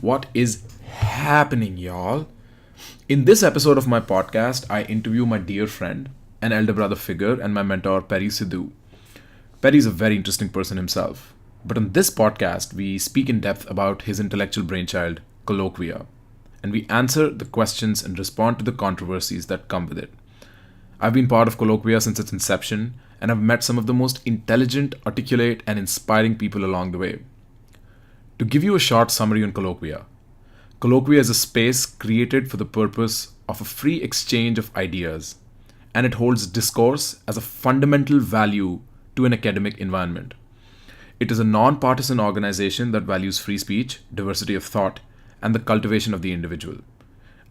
What is happening, y'all? In this episode of my podcast, I interview my dear friend, an elder brother figure, and my mentor, Perry Sidhu. Perry is a very interesting person himself. But on this podcast, we speak in depth about his intellectual brainchild, Colloquia, and we answer the questions and respond to the controversies that come with it. I've been part of Colloquia since its inception, and I've met some of the most intelligent, articulate, and inspiring people along the way. To give you a short summary on Colloquia, Colloquia is a space created for the purpose of a free exchange of ideas, and it holds discourse as a fundamental value to an academic environment. It is a non-partisan organization that values free speech, diversity of thought, and the cultivation of the individual.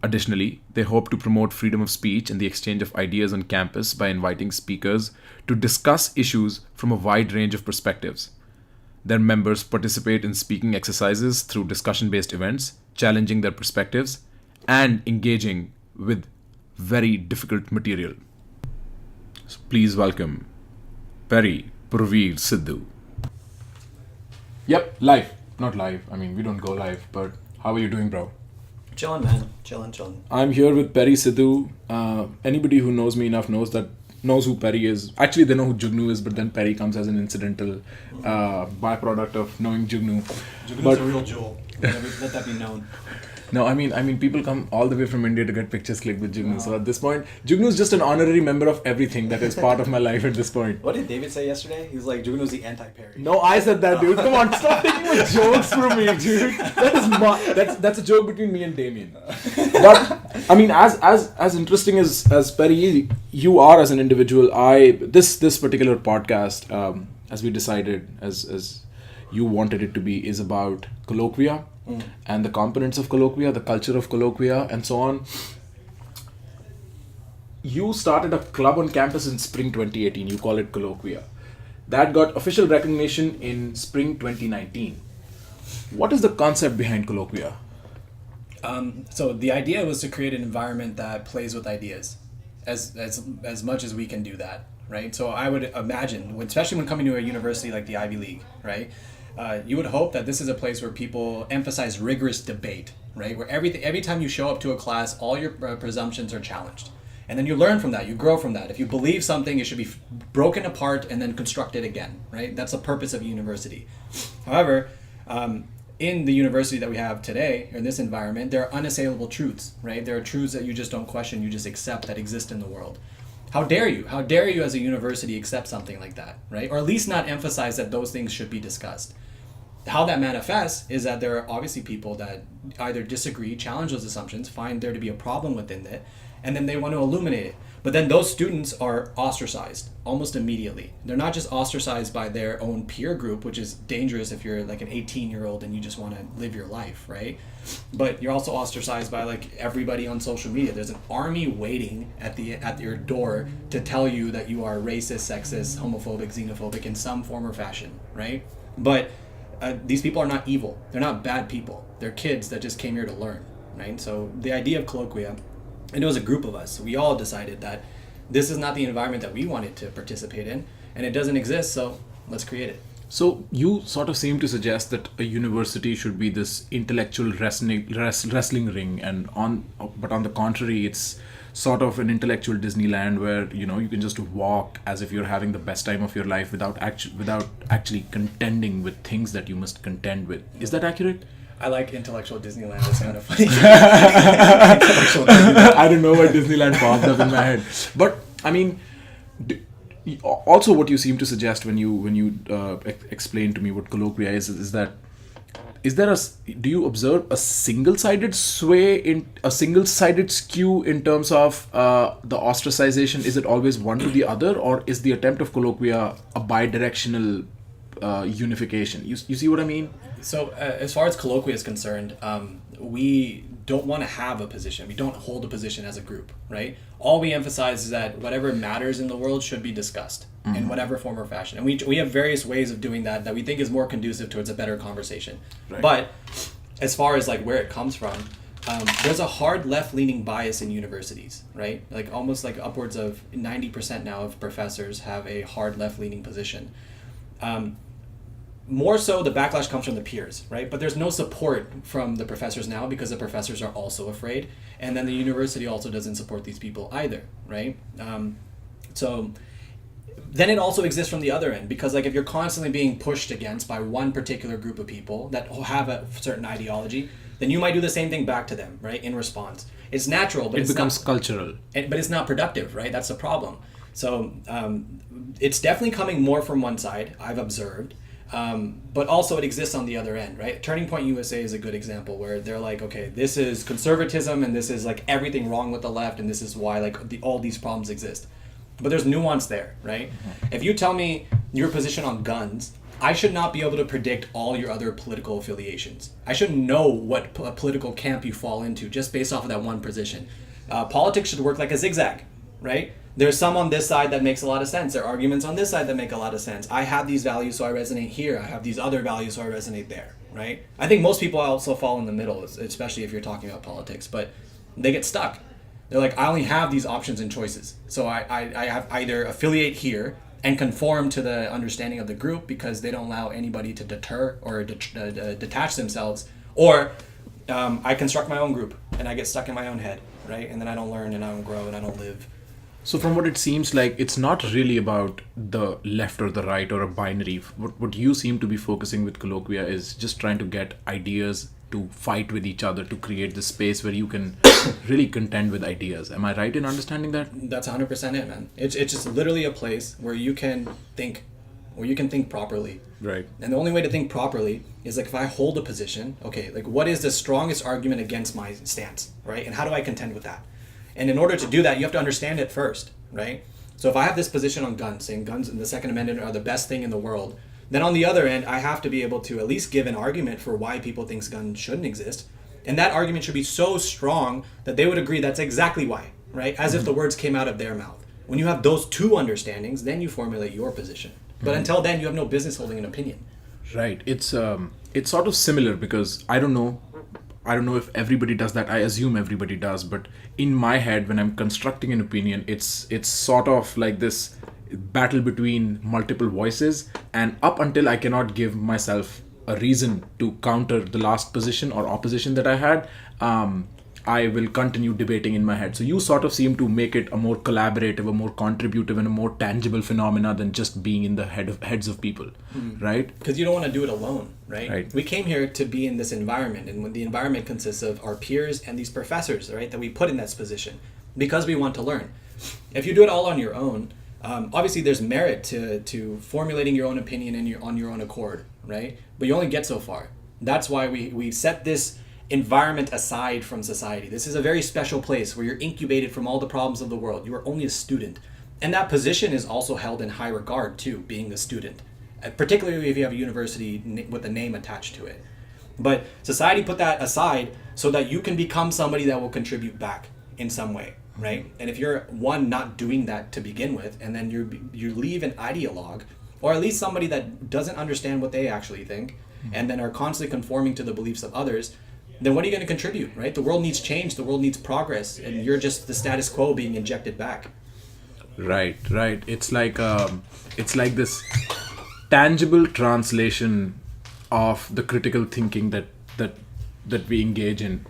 Additionally, they hope to promote freedom of speech and the exchange of ideas on campus by inviting speakers to discuss issues from a wide range of perspectives. Their members participate in speaking exercises through discussion-based events, challenging their perspectives, and engaging with very difficult material. So please welcome Perry Purveer Sidhu. Yep, live. Not live. I mean, we don't go live, but how are you doing, bro? Chillin', man. Chillin'. I'm here with Perry Sidhu. Anybody who knows me enough knows who Perry is. Actually, they know who Jugnu is, but then Perry comes as an incidental byproduct of knowing Jugnu. Jugnu's a real jewel. Let that be known. No, I mean, people come all the way from India to get pictures clicked with Jugnu. So at this point, Jugnu is just an honorary member of everything that is part of my life at this point. What did David say yesterday? He was like, Jugnu's the anti-Perry. No, I said that, dude. Come on, stop taking my jokes from me, dude. That's a joke between me and Damien. But I mean, as interesting as Perry you are as an individual, this particular podcast, as we decided, as you wanted it to be, is about Colloquia and the components of Colloquia, the culture of Colloquia, and so on. You started a club on campus in spring 2018. You call it Colloquia. That got official recognition in spring 2019. What is the concept behind Colloquia? So the idea was to create an environment that plays with ideas, as much as we can do that, right? So I would imagine, especially when coming to a university like the Ivy League, right? You would hope that this is a place where people emphasize rigorous debate, right? Where every time you show up to a class, all your presumptions are challenged. And then you learn from that, you grow from that. If you believe something, it should be broken apart and then constructed again, right? That's the purpose of a university. However, in the university that we have today, in this environment, there are unassailable truths, right? There are truths that you just don't question, you just accept that exist in the world. How dare you? How dare you as a university accept something like that, right? Or at least not emphasize that those things should be discussed. How that manifests is that there are obviously people that either disagree, challenge those assumptions, find there to be a problem within it, and then they want to illuminate it. But then those students are ostracized almost immediately. They're not just ostracized by their own peer group, which is dangerous if you're like an 18-year-old and you just want to live your life, right? But you're also ostracized by like everybody on social media. There's an army waiting at your door to tell you that you are racist, sexist, homophobic, xenophobic in some form or fashion, right? But these people are not evil. They're not bad people. They're kids that just came here to learn, right? So the idea of Colloquia, and it was a group of us. We all decided that this is not the environment that we wanted to participate in, and it doesn't exist, so let's create it. So you sort of seem to suggest that a university should be this intellectual wrestling ring, but on the contrary, it's sort of an intellectual Disneyland where you can just walk as if you're having the best time of your life without actually contending with things that you must contend with. Is that accurate? I like intellectual Disneyland. It's kind of funny. I don't know why Disneyland popped up in my head, but I mean, also what you seem to suggest when you explain to me what Colloquia is that do you observe a single-sided skew in terms of the ostracization? Is it always one to the other, or is the attempt of Colloquia a bidirectional unification? You see what I mean? So as far as Colloquia is concerned, we don't want to have a position. We don't hold a position as a group, right? All we emphasize is that whatever matters in the world should be discussed in whatever form or fashion. And we have various ways of doing that we think is more conducive towards a better conversation. Right. But as far as like where it comes from, there's a hard left-leaning bias in universities, right? Like almost like upwards of 90% now of professors have a hard left-leaning position. more so the backlash comes from the peers, right? But there's no support from the professors now because the professors are also afraid, and then the university also doesn't support these people either, right? So then it also exists from the other end, because like if you're constantly being pushed against by one particular group of people that have a certain ideology, then you might do the same thing back to them, right? In response, it's natural, but it becomes cultural. But it's not productive, right? That's the problem. So it's definitely coming more from one side, I've observed, but also it exists on the other end, right? Turning Point USA is a good example where they're like, okay, this is conservatism and this is like everything wrong with the left and this is why like all these problems exist. But there's nuance there, right? Mm-hmm. If you tell me your position on guns, I should not be able to predict all your other political affiliations. I shouldn't know what political camp you fall into just based off of that one position. Politics should work like a zigzag, right? There's some on this side that makes a lot of sense. There are arguments on this side that make a lot of sense. I have these values, so I resonate here. I have these other values, so I resonate there, right? I think most people also fall in the middle, especially if you're talking about politics, but they get stuck. They're like, I only have these options and choices. So I have either affiliate here and conform to the understanding of the group because they don't allow anybody to deter or detach themselves, or I construct my own group and I get stuck in my own head, right? And then I don't learn and I don't grow and I don't live. So from what it seems like, it's not really about the left or the right or a binary. What you seem to be focusing with Colloquia is just trying to get ideas to fight with each other to create this space where you can really contend with ideas. Am I right in understanding that? That's 100% it, man. It's just literally a place where you can think properly. Right. And the only way to think properly is like if I hold a position, okay, like what is the strongest argument against my stance, right? And how do I contend with that? And in order to do that, you have to understand it first, right? So if I have this position on guns, saying guns in the Second Amendment are the best thing in the world, then on the other end, I have to be able to at least give an argument for why people think guns shouldn't exist. And that argument should be so strong that they would agree that's exactly why, right? As if the words came out of their mouth. When you have those two understandings, then you formulate your position. But until then, you have no business holding an opinion. Right. It's sort of similar because I don't know if everybody does that. I assume everybody does, but in my head, when I'm constructing an opinion, it's sort of like this battle between multiple voices, and up until I cannot give myself a reason to counter the last position or opposition that I had, I will continue debating in my head. So you sort of seem to make it a more collaborative, a more contributive, and a more tangible phenomena than just being in the heads of people, right? Because you don't want to do it alone, right? Right? We came here to be in this environment, and when the environment consists of our peers and these professors, right, that we put in that position because we want to learn. If you do it all on your own, obviously there's merit to formulating your own opinion and on your own accord, right? But you only get so far. That's why we set this environment aside from society. This is a very special place where you're incubated from all the problems of the world. You are only a student. And that position is also held in high regard too, being a student, particularly if you have a university with a name attached to it. But society put that aside so that you can become somebody that will contribute back in some way, right? And if you're not doing that to begin with, and then you leave an ideologue, or at least somebody that doesn't understand what they actually think, and then are constantly conforming to the beliefs of others, then what are you going to contribute, right? The world needs change, the world needs progress, and you're just the status quo being injected back. Right. It's like this tangible translation of the critical thinking that we engage in.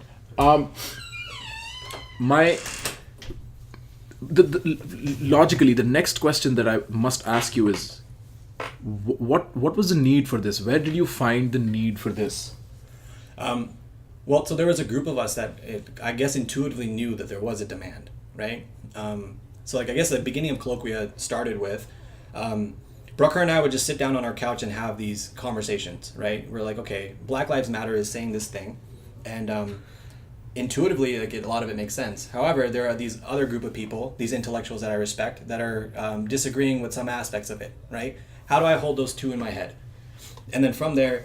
Logically, the next question that I must ask you is, what was the need for this? Where did you find the need for this? Well, so there was a group of us that I guess intuitively knew that there was a demand, right? So like I guess the beginning of Colloquia started with Brucker and I would just sit down on our couch and have these conversations, right? We're like, okay, Black Lives Matter is saying this thing, and intuitively, like a lot of it makes sense. However, there are these other group of people, these intellectuals that I respect, that are disagreeing with some aspects of it, right? How do I hold those two in my head? And then from there,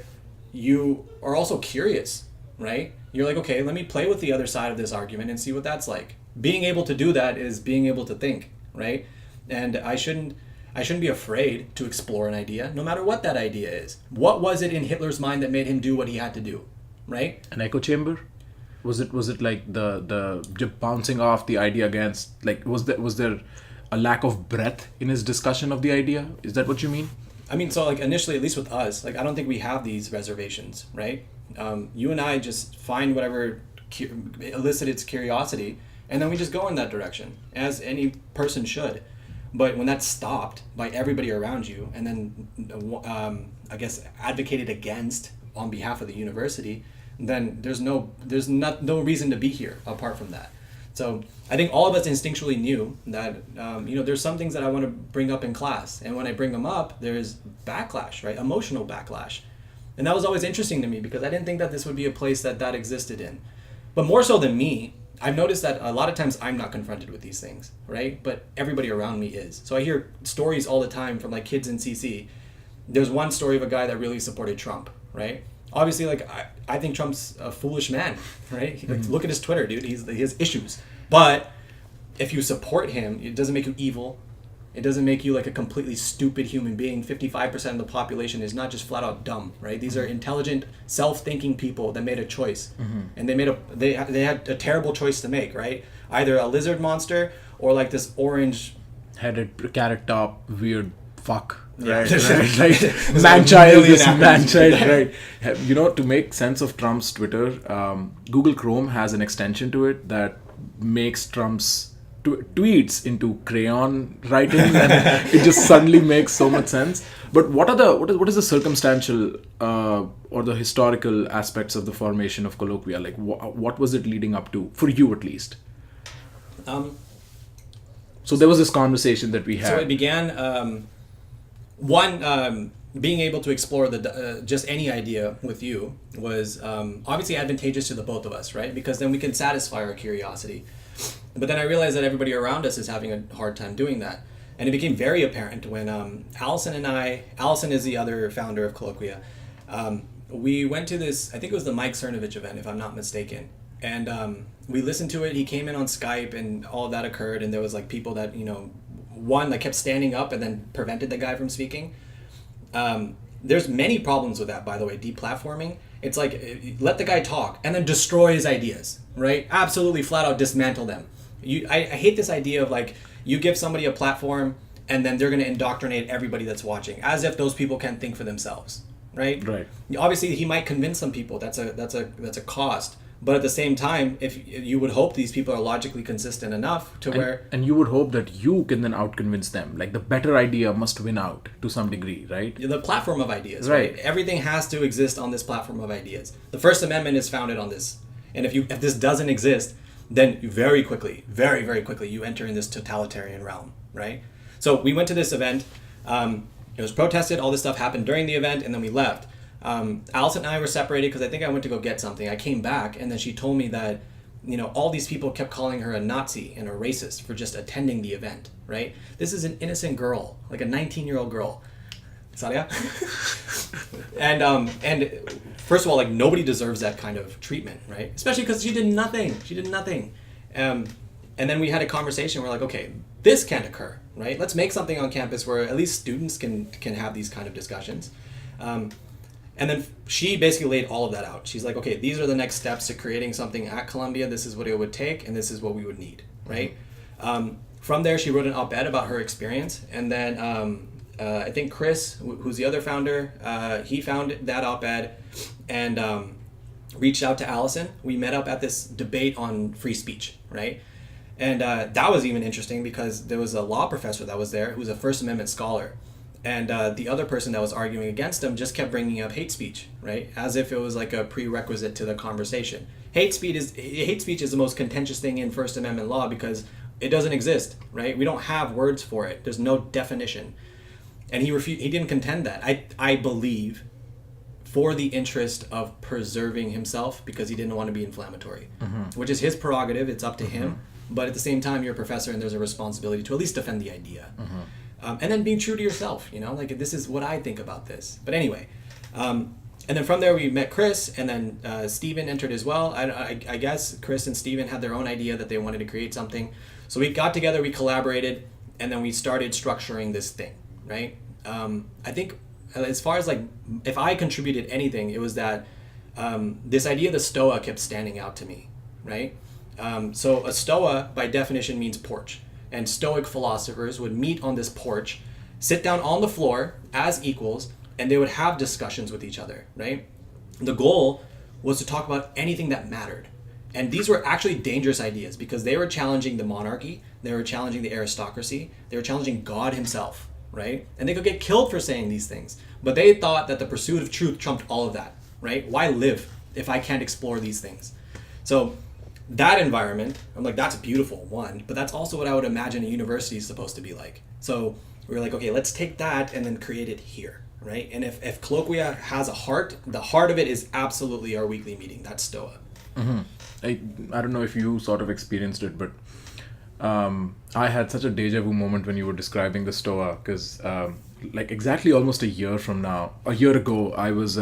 you are also curious, right? You're like, okay, let me play with the other side of this argument and see what that's like. Being able to do that is being able to think, right? And I shouldn't be afraid to explore an idea, no matter what that idea is. What was it in Hitler's mind that made him do what he had to do, right? An echo chamber? Was it like the bouncing off the idea against, like, was there a lack of breadth in his discussion of the idea? Is that what you mean? I mean, so like initially, at least with us, like I don't think we have these reservations, right? You and I just find whatever elicit its curiosity, and then we just go in that direction, as any person should. But when that's stopped by everybody around you, and then I guess advocated against on behalf of the university, then there's no reason to be here apart from that. So I think all of us instinctually knew that there's some things that I want to bring up in class, and when I bring them up, there's backlash, right? Emotional backlash, and that was always interesting to me because I didn't think that this would be a place that existed in. But more so than me, I've noticed that a lot of times I'm not confronted with these things, right? But everybody around me is. So I hear stories all the time from like kids in CC. There's one story of a guy that really supported Trump, right? Obviously, like I think Trump's a foolish man, right? Like, look at his Twitter, dude. He has issues. But if you support him, it doesn't make you evil. It doesn't make you like a completely stupid human being. 55% of the population is not just flat out dumb, right? These are intelligent, self-thinking people that made a choice, and they had a terrible choice to make, right? Either a lizard monster or like this orange-headed carrot top weird fuck. Yeah. Right. Man-child, this man-child, right? To make sense of Trump's Twitter, Google Chrome has an extension to it that makes Trump's tweets into crayon writing, and it just suddenly makes so much sense. But what is the circumstantial or the historical aspects of the formation of Colloquia? Like, what was it leading up to, for you at least? So there was this conversation that we had. So it began, being able to explore just any idea with you was obviously advantageous to the both of us, right? Because then we can satisfy our curiosity. But then I realized that everybody around us is having a hard time doing that. And it became very apparent when Allison is the other founder of Colloquia, we went to this, I think it was the Mike Cernovich event, if I'm not mistaken. And we listened to it. He came in on Skype and all of that occurred. And there was like people that, one that kept standing up and then prevented the guy from speaking. There's many problems with that, by the way, deplatforming. It's like, let the guy talk and then destroy his ideas, right? Absolutely flat out dismantle them. I hate this idea of like, you give somebody a platform and then they're going to indoctrinate everybody that's watching, as if those people can't think for themselves, right? Right. Obviously, he might convince some people. That's a cost. But at the same time, if you would hope these people are logically consistent enough to where... And you would hope that you can then outconvince them. Like the better idea must win out to some degree, right? The platform of ideas, right? Everything has to exist on this platform of ideas. The First Amendment is founded on this. And if this doesn't exist, then very quickly, very, very quickly, you enter in this totalitarian realm, right? So we went to this event. It was protested. All this stuff happened during the event, and then we left. Allison and I were separated because I think I went to go get something. I came back, and then she told me that, all these people kept calling her a Nazi and a racist for just attending the event, right? This is an innocent girl, like a 19-year-old girl. Sadia? And first of all, like nobody deserves that kind of treatment, right? Especially because she did nothing. And then we had a conversation. We're like, okay, this can't occur, right? Let's make something on campus where at least students can have these kind of discussions. And then she basically laid all of that out. She's like, okay, these are the next steps to creating something at Columbia. This is what it would take, and this is what we would need, right? From there, she wrote an op-ed about her experience. And then I think Chris, who's the other founder, he found that op-ed and reached out to Allison. We met up at this debate on free speech, right? And that was even interesting because there was a law professor that was there who was a First Amendment scholar. And the other person that was arguing against him just kept bringing up hate speech, right? As if it was like a prerequisite to the conversation. Hate speech is the most contentious thing in First Amendment law because it doesn't exist, right? We don't have words for it. There's no definition. And he didn't contend that. I believe for the interest of preserving himself because he didn't want to be inflammatory, which is his prerogative. It's up to him. But at the same time, you're a professor and there's a responsibility to at least defend the idea. And then being true to yourself, like this is what I think about this. But anyway, and then from there we met Chris, and then Steven entered as well. I guess Chris and Steven had their own idea that they wanted to create something. So we got together, we collaborated, and then we started structuring this thing, right? I think as far as like, if I contributed anything, it was that this idea of the Stoa kept standing out to me, right? So a Stoa by definition means porch. And Stoic philosophers would meet on this porch, sit down on the floor as equals, and they would have discussions with each other, right? The goal was to talk about anything that mattered. And these were actually dangerous ideas because they were challenging the monarchy, they were challenging the aristocracy, they were challenging God himself, right? And they could get killed for saying these things. But they thought that the pursuit of truth trumped all of that, right? Why live if I can't explore these things? So that environment, I'm like, that's beautiful, one, but that's also what I would imagine a university is supposed to be like. So we were like, okay, let's take that and then create it here, right? And if Colloquia has a heart, the heart of it is absolutely our weekly meeting. That's Stoa. Mm-hmm. I don't know if you sort of experienced it, but I had such a deja vu moment when you were describing the Stoa, because like exactly almost a year ago, I was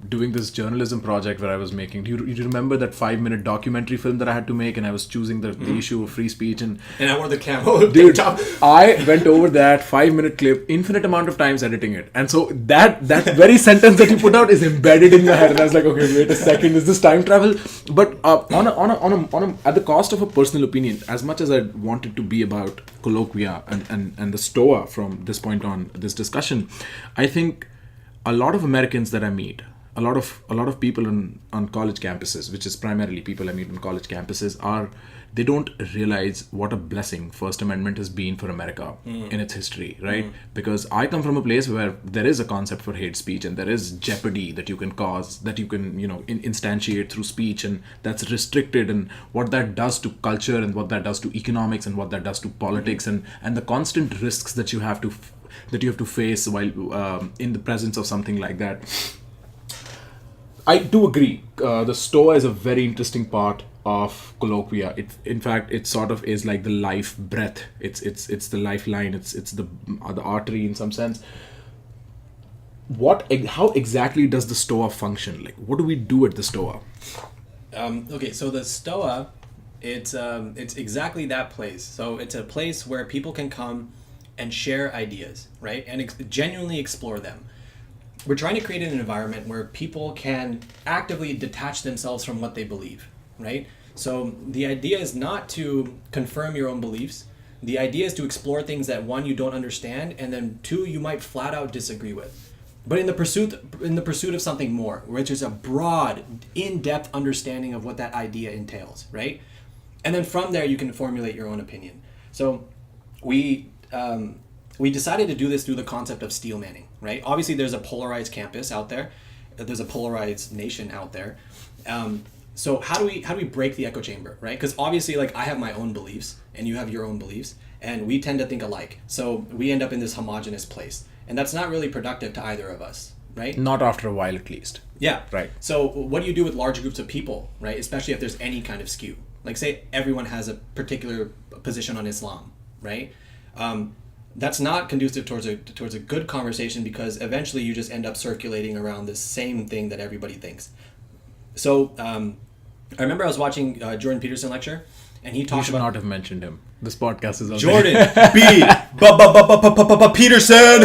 doing this journalism project where I was making, do you remember that 5-minute documentary film that I had to make, and I was choosing the issue of free speech, and I wore the camo. Dude, I went over that 5-minute clip infinite amount of times editing it, and so that very sentence that you put out is embedded in my head, and I was like, okay, wait a second, is this time travel? But on a at the cost of a personal opinion, as much as I wanted to be about Colloquia and the Stoa from this point on this discussion, I think a lot of Americans that I meet, a lot of people on college campuses, which is primarily people I meet on college campuses, they don't realize what a blessing First Amendment has been for America in its history, right? Because I come from a place where there is a concept for hate speech, and there is jeopardy that you can cause, that you can, instantiate through speech, and that's restricted, and what that does to culture, and what that does to economics, and what that does to politics, and the constant risks that you have to face while in the presence of something like that. I do agree. The Stoa is a very interesting part of Colloquia. In fact, it sort of is like the life breath. It's the lifeline. It's the artery in some sense. How exactly does the Stoa function? Like, what do we do at the Stoa? Okay, so the Stoa, it's exactly that place. So it's a place where people can come and share ideas, right, and genuinely explore them. We're trying to create an environment where people can actively detach themselves from what they believe, right? So the idea is not to confirm your own beliefs. The idea is to explore things that, one, you don't understand, and then two, you might flat out disagree with. But in the pursuit of something more, which is a broad, in-depth understanding of what that idea entails, right? And then from there, you can formulate your own opinion. So we decided to do this through the concept of steel manning, right? Obviously, there's a polarized campus out there. There's a polarized nation out there. So how do we break the echo chamber, right? Because obviously, like, I have my own beliefs, and you have your own beliefs, and we tend to think alike. So we end up in this homogenous place, and that's not really productive to either of us, right? Not after a while, at least. Yeah. Right. So what do you do with large groups of people, right? Especially if there's any kind of skew. Like, say everyone has a particular position on Islam, right? That's not conducive towards a good conversation, because eventually you just end up circulating around the same thing that everybody thinks. So I remember I was watching Jordan Peterson lecture, and he talked about... You should not have mentioned him. This podcast is on Jordan Peterson.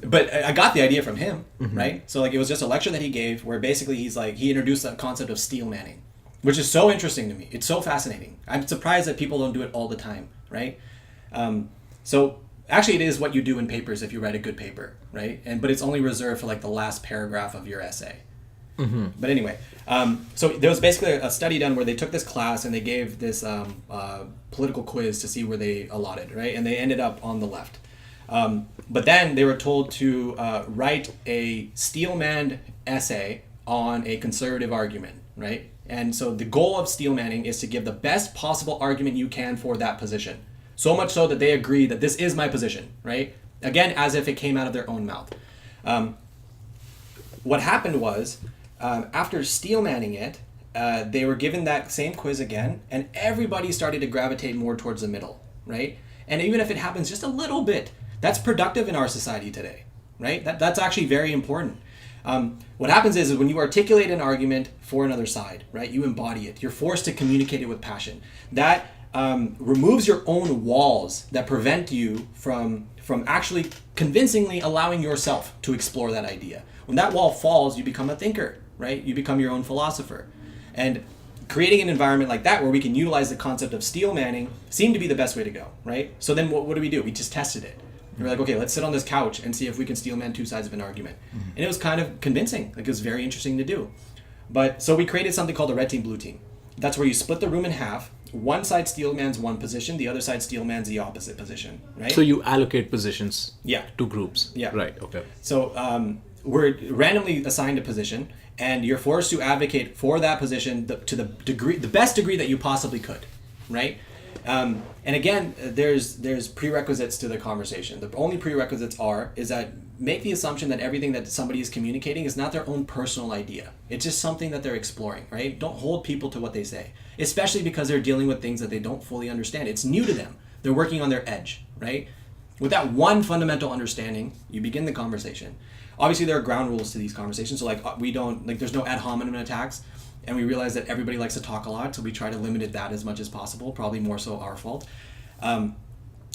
But I got the idea from him, right? So, like, it was just a lecture that he gave where basically he introduced the concept of steel manning, which is so interesting to me. It's so fascinating. I'm surprised that people don't do it all the time, right? So actually, it is what you do in papers if you write a good paper, right? But it's only reserved for, like, the last paragraph of your essay. But anyway, so there was basically a study done where they took this class and they gave this political quiz to see where they allotted, right? And they ended up on the left. But then they were told to write a steel-manned essay on a conservative argument, right? And so the goal of steel manning is to give the best possible argument you can for that position. So much so that they agree that this is my position, right? Again, as if it came out of their own mouth. What happened was, after steel manning it, they were given that same quiz again, and everybody started to gravitate more towards the middle, right? And even if it happens just a little bit, that's productive in our society today, right? That's actually very important. What happens is when you articulate an argument for another side, right, you embody it. You're forced to communicate it with passion. That removes your own walls that prevent you from actually convincingly allowing yourself to explore that idea. When that wall falls, you become a thinker, right? You become your own philosopher. And creating an environment like that where we can utilize the concept of steel manning seemed to be the best way to go, right? So then what do? We just tested it. We're like, okay, let's sit on this couch and see if we can steel man two sides of an argument. And it was kind of convincing. Like, it was very interesting to do. But so we created something called the red team, blue team. That's where you split the room in half. One side steel man's one position, the other side steel man's the opposite position, right? So you allocate positions Yeah. to groups. Yeah. Right, okay. So we're randomly assigned a position, and you're forced to advocate for that position to the best degree that you possibly could, right? And again, there's prerequisites to the conversation. The only prerequisites is that make the assumption that everything that somebody is communicating is not their own personal idea. It's just something that they're exploring, right? Don't hold people to what they say, especially because they're dealing with things that they don't fully understand. It's new to them. They're working on their edge, right? With that one fundamental understanding, you begin the conversation. Obviously, there are ground rules to these conversations. So there's no ad hominem attacks. And we realize that everybody likes to talk a lot, so we try to limit that as much as possible, probably more so our fault.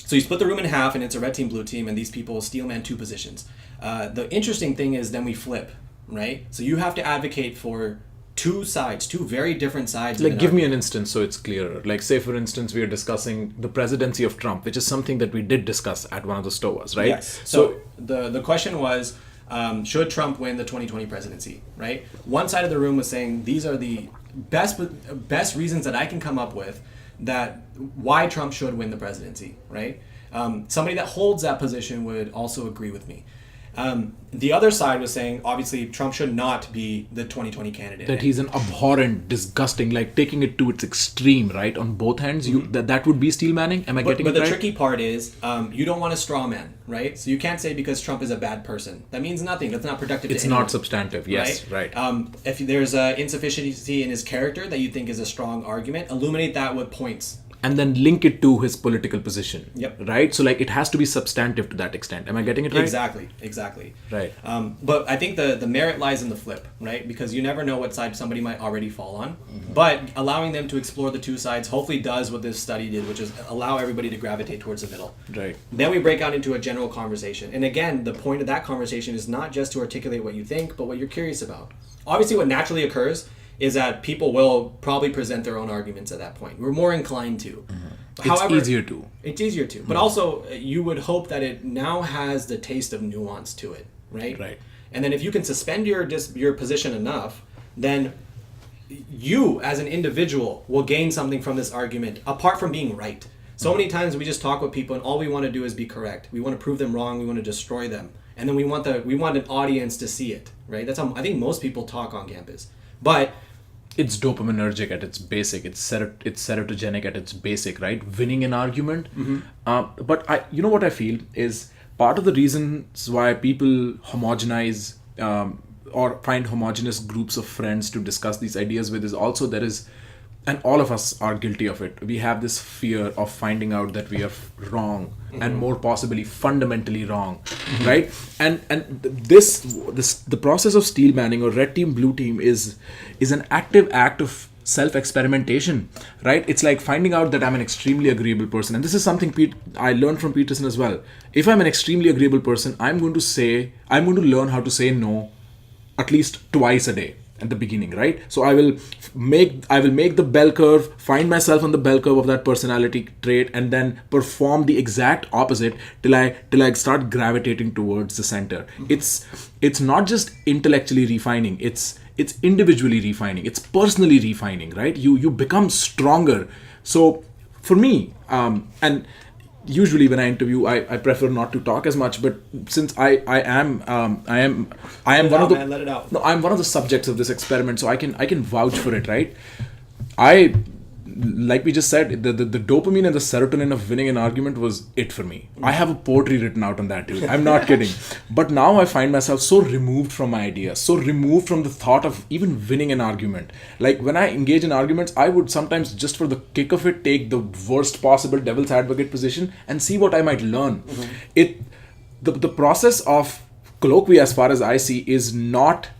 So you split the room in half, and it's a red team, blue team, and these people steel man two positions. The interesting thing is then we flip, right? So you have to advocate for two sides, two very different sides. Like, give me an instance so it's clearer. Like, say, for instance, we are discussing the presidency of Trump, which is something that we did discuss at one of the stores, right? Yes. So the question was, should Trump win the 2020 presidency, right? One side of the room was saying, these are the best reasons that I can come up with that why Trump should win the presidency, right? Somebody that holds that position would also agree with me. The other side was saying, obviously, Trump should not be the 2020 candidate. That he's an abhorrent, disgusting, like taking it to its extreme, right? On both hands, that would be steel manning. Am I getting it right? But the tricky part is, you don't want a straw man, right? So you can't say because Trump is a bad person. That means nothing. That's not productive. It's not substantive. Yes, right. If there's an insufficiency in his character that you think is a strong argument, illuminate that with points. And then link it to his political position. Yep. Right? So, like, it has to be substantive to that extent. Am I getting it right? Exactly. Right. But I think the merit lies in the flip, right? Because you never know what side somebody might already fall on. But allowing them to explore the two sides hopefully does what this study did, which is allow everybody to gravitate towards the middle. Right. Then we break out into a general conversation. And again, the point of that conversation is not just to articulate what you think, but what you're curious about. Obviously, what naturally occurs is that people will probably present their own arguments at that point. We're more inclined to. However, it's easier to. It's easier to. But also, you would hope that it now has the taste of nuance to it, right? Right. And then if you can suspend your position enough, then you, as an individual, will gain something from this argument, apart from being right. So many times we just talk with people, and all we want to do is be correct. We want to prove them wrong. We want to destroy them. And then we want an audience to see it, right? That's how I think most people talk on campus. But it's dopaminergic at its basic. It's serotogenic at its basic, right? Winning an argument. But what I feel is part of the reasons why people homogenize or find homogenous groups of friends to discuss these ideas with is also and all of us are guilty of it. We have this fear of finding out that we are wrong and more possibly fundamentally wrong, right? And the process of steel manning or red team, blue team is an active act of self-experimentation, right? It's like finding out that I'm an extremely agreeable person. And this is something I learned from Peterson as well. If I'm an extremely agreeable person, I'm going to learn how to say no at least twice a day. At the beginning, right? So I will make the bell curve, find myself on the bell curve of that personality trait, and then perform the exact opposite till I start gravitating towards the center. It's not just intellectually refining, it's individually refining, it's personally refining, right? You become stronger. So for me, and usually when I interview, I prefer not to talk as much, but since I am one of the let it out. No, I'm one of the subjects of this experiment, so I can vouch for it, right? Like we just said, the dopamine and the serotonin of winning an argument was it for me. I have a poetry written out on that, dude. I'm not kidding. But now I find myself so removed from my ideas, so removed from the thought of even winning an argument. Like when I engage in arguments, I would sometimes just for the kick of it take the worst possible devil's advocate position and see what I might learn. The process of colloquia, as far as I see, is not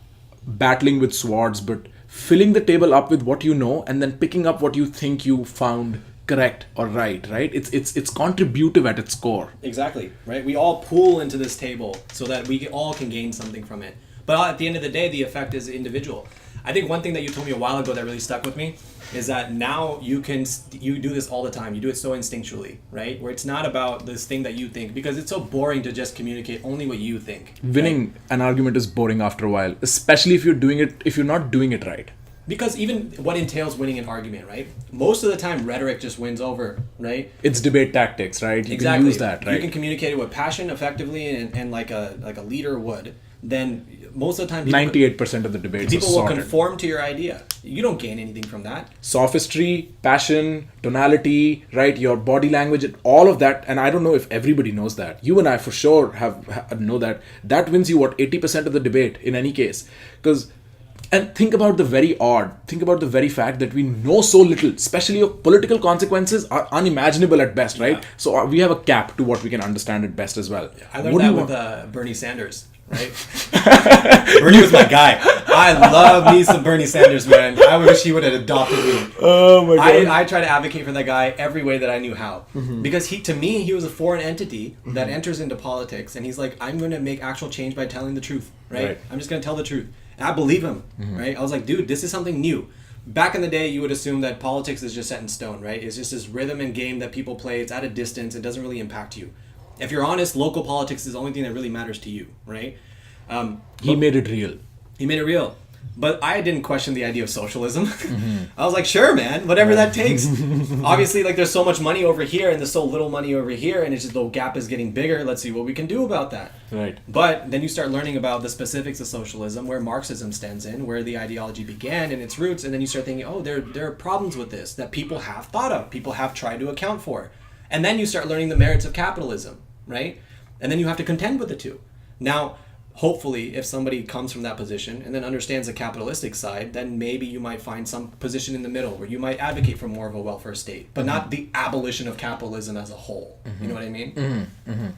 battling with swords, but filling the table up with what you know and then picking up what you think you found correct or right? It's contributive at its core. Exactly, right? We all pool into this table so that we all can gain something from it. But at the end of the day, the effect is individual. I think one thing that you told me a while ago that really stuck with me is that now you do this all the time. You do it so instinctually, right? Where it's not about this thing that you think, because it's so boring to just communicate only what you think. Winning an argument is boring after a while, especially if you're not doing it right. Because even what entails winning an argument, right? Most of the time, rhetoric just wins over, right? It's debate tactics, right? You Exactly. can use that, right? You can communicate it with passion effectively and like a leader would. Then most of the time, 98% of the debates people are will sorted. conform to your idea. You don't gain anything from that. Sophistry, passion, tonality, right? Your body language, all of that. And I don't know if everybody knows that. You and I for sure know that. That wins you 80% of the debate in any case. And think about the very fact that we know so little, especially of political consequences are unimaginable at best, right? Yeah. So we have a cap to what we can understand at best as well. I learned that with Bernie Sanders, right? Bernie was my guy. I love me some Bernie Sanders, man. I wish he would have adopted me. Oh my God. I try to advocate for that guy every way that I knew how. Because to me, he was a foreign entity that enters into politics, and he's like, I'm going to make actual change by telling the truth, right? I'm just going to tell the truth. And I believe him, right? I was like, dude, this is something new. Back in the day, you would assume that politics is just set in stone, right? It's just this rhythm and game that people play. It's at a distance. It doesn't really impact you. If you're honest, local politics is the only thing that really matters to you, right? He made it real. He made it real. But I didn't question the idea of socialism. I was like, sure, man, whatever that takes. Obviously, like, there's so much money over here and there's so little money over here, and it's just the gap is getting bigger. Let's see what we can do about that. Right. But then you start learning about the specifics of socialism, where Marxism stands in, where the ideology began and its roots, and then you start thinking, oh, there are problems with this that people have thought of, people have tried to account for. And then you start learning the merits of capitalism, right? And then you have to contend with the two. Now, hopefully, if somebody comes from that position and then understands the capitalistic side, then maybe you might find some position in the middle where you might advocate for more of a welfare state, but not the abolition of capitalism as a whole. You know what I mean?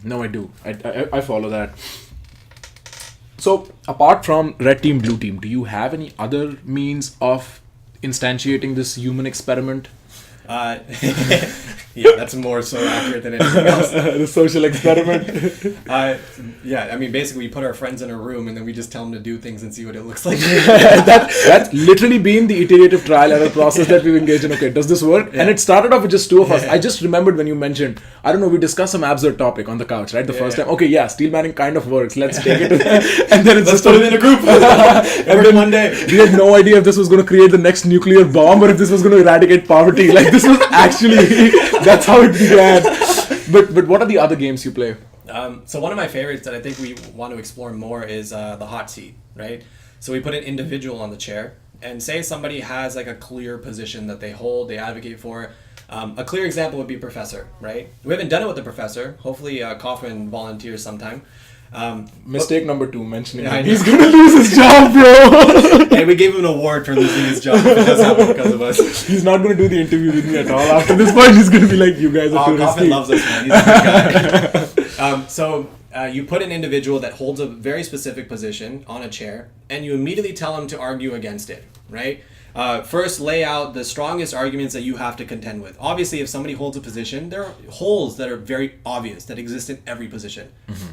No, I do. I follow that. So, apart from red team, blue team, do you have any other means of instantiating this human experiment? Yeah, that's more so accurate than anything else. The social experiment. Yeah, I mean, basically, we put our friends in a room and then we just tell them to do things and see what it looks like. That's literally been the iterative trial error process that we've engaged in. Okay, does this work? Yeah. And it started off with just two of us. I just remembered when you mentioned, I don't know, we discussed some absurd topic on the couch, right? The first time. Okay, yeah, steel manning kind of works. Let's take it. And then let's put it in a group. And then one day, we had no idea if this was going to create the next nuclear bomb or if this was going to eradicate poverty. Like, this was actually, that's how it began. But what are the other games you play? So one of my favorites that I think we want to explore more is the hot seat, right? So we put an individual on the chair, and say somebody has like a clear position that they hold, they advocate for. A clear example would be professor, right? We haven't done it with the professor. Hopefully Kaufman volunteers sometime. Mistake number 2, mentioning him. He's going to lose his job, bro. Hey, we gave him an award for losing his job. It does happen because of us. He's not going to do the interview with me at all. After this point, he's going to be like, you guys are too risky. Kaufman loves us, man. He's a good guy. So you put an individual that holds a very specific position on a chair, and you immediately tell him to argue against it, right? First, lay out the strongest arguments that you have to contend with. Obviously, if somebody holds a position, there are holes that are very obvious that exist in every position.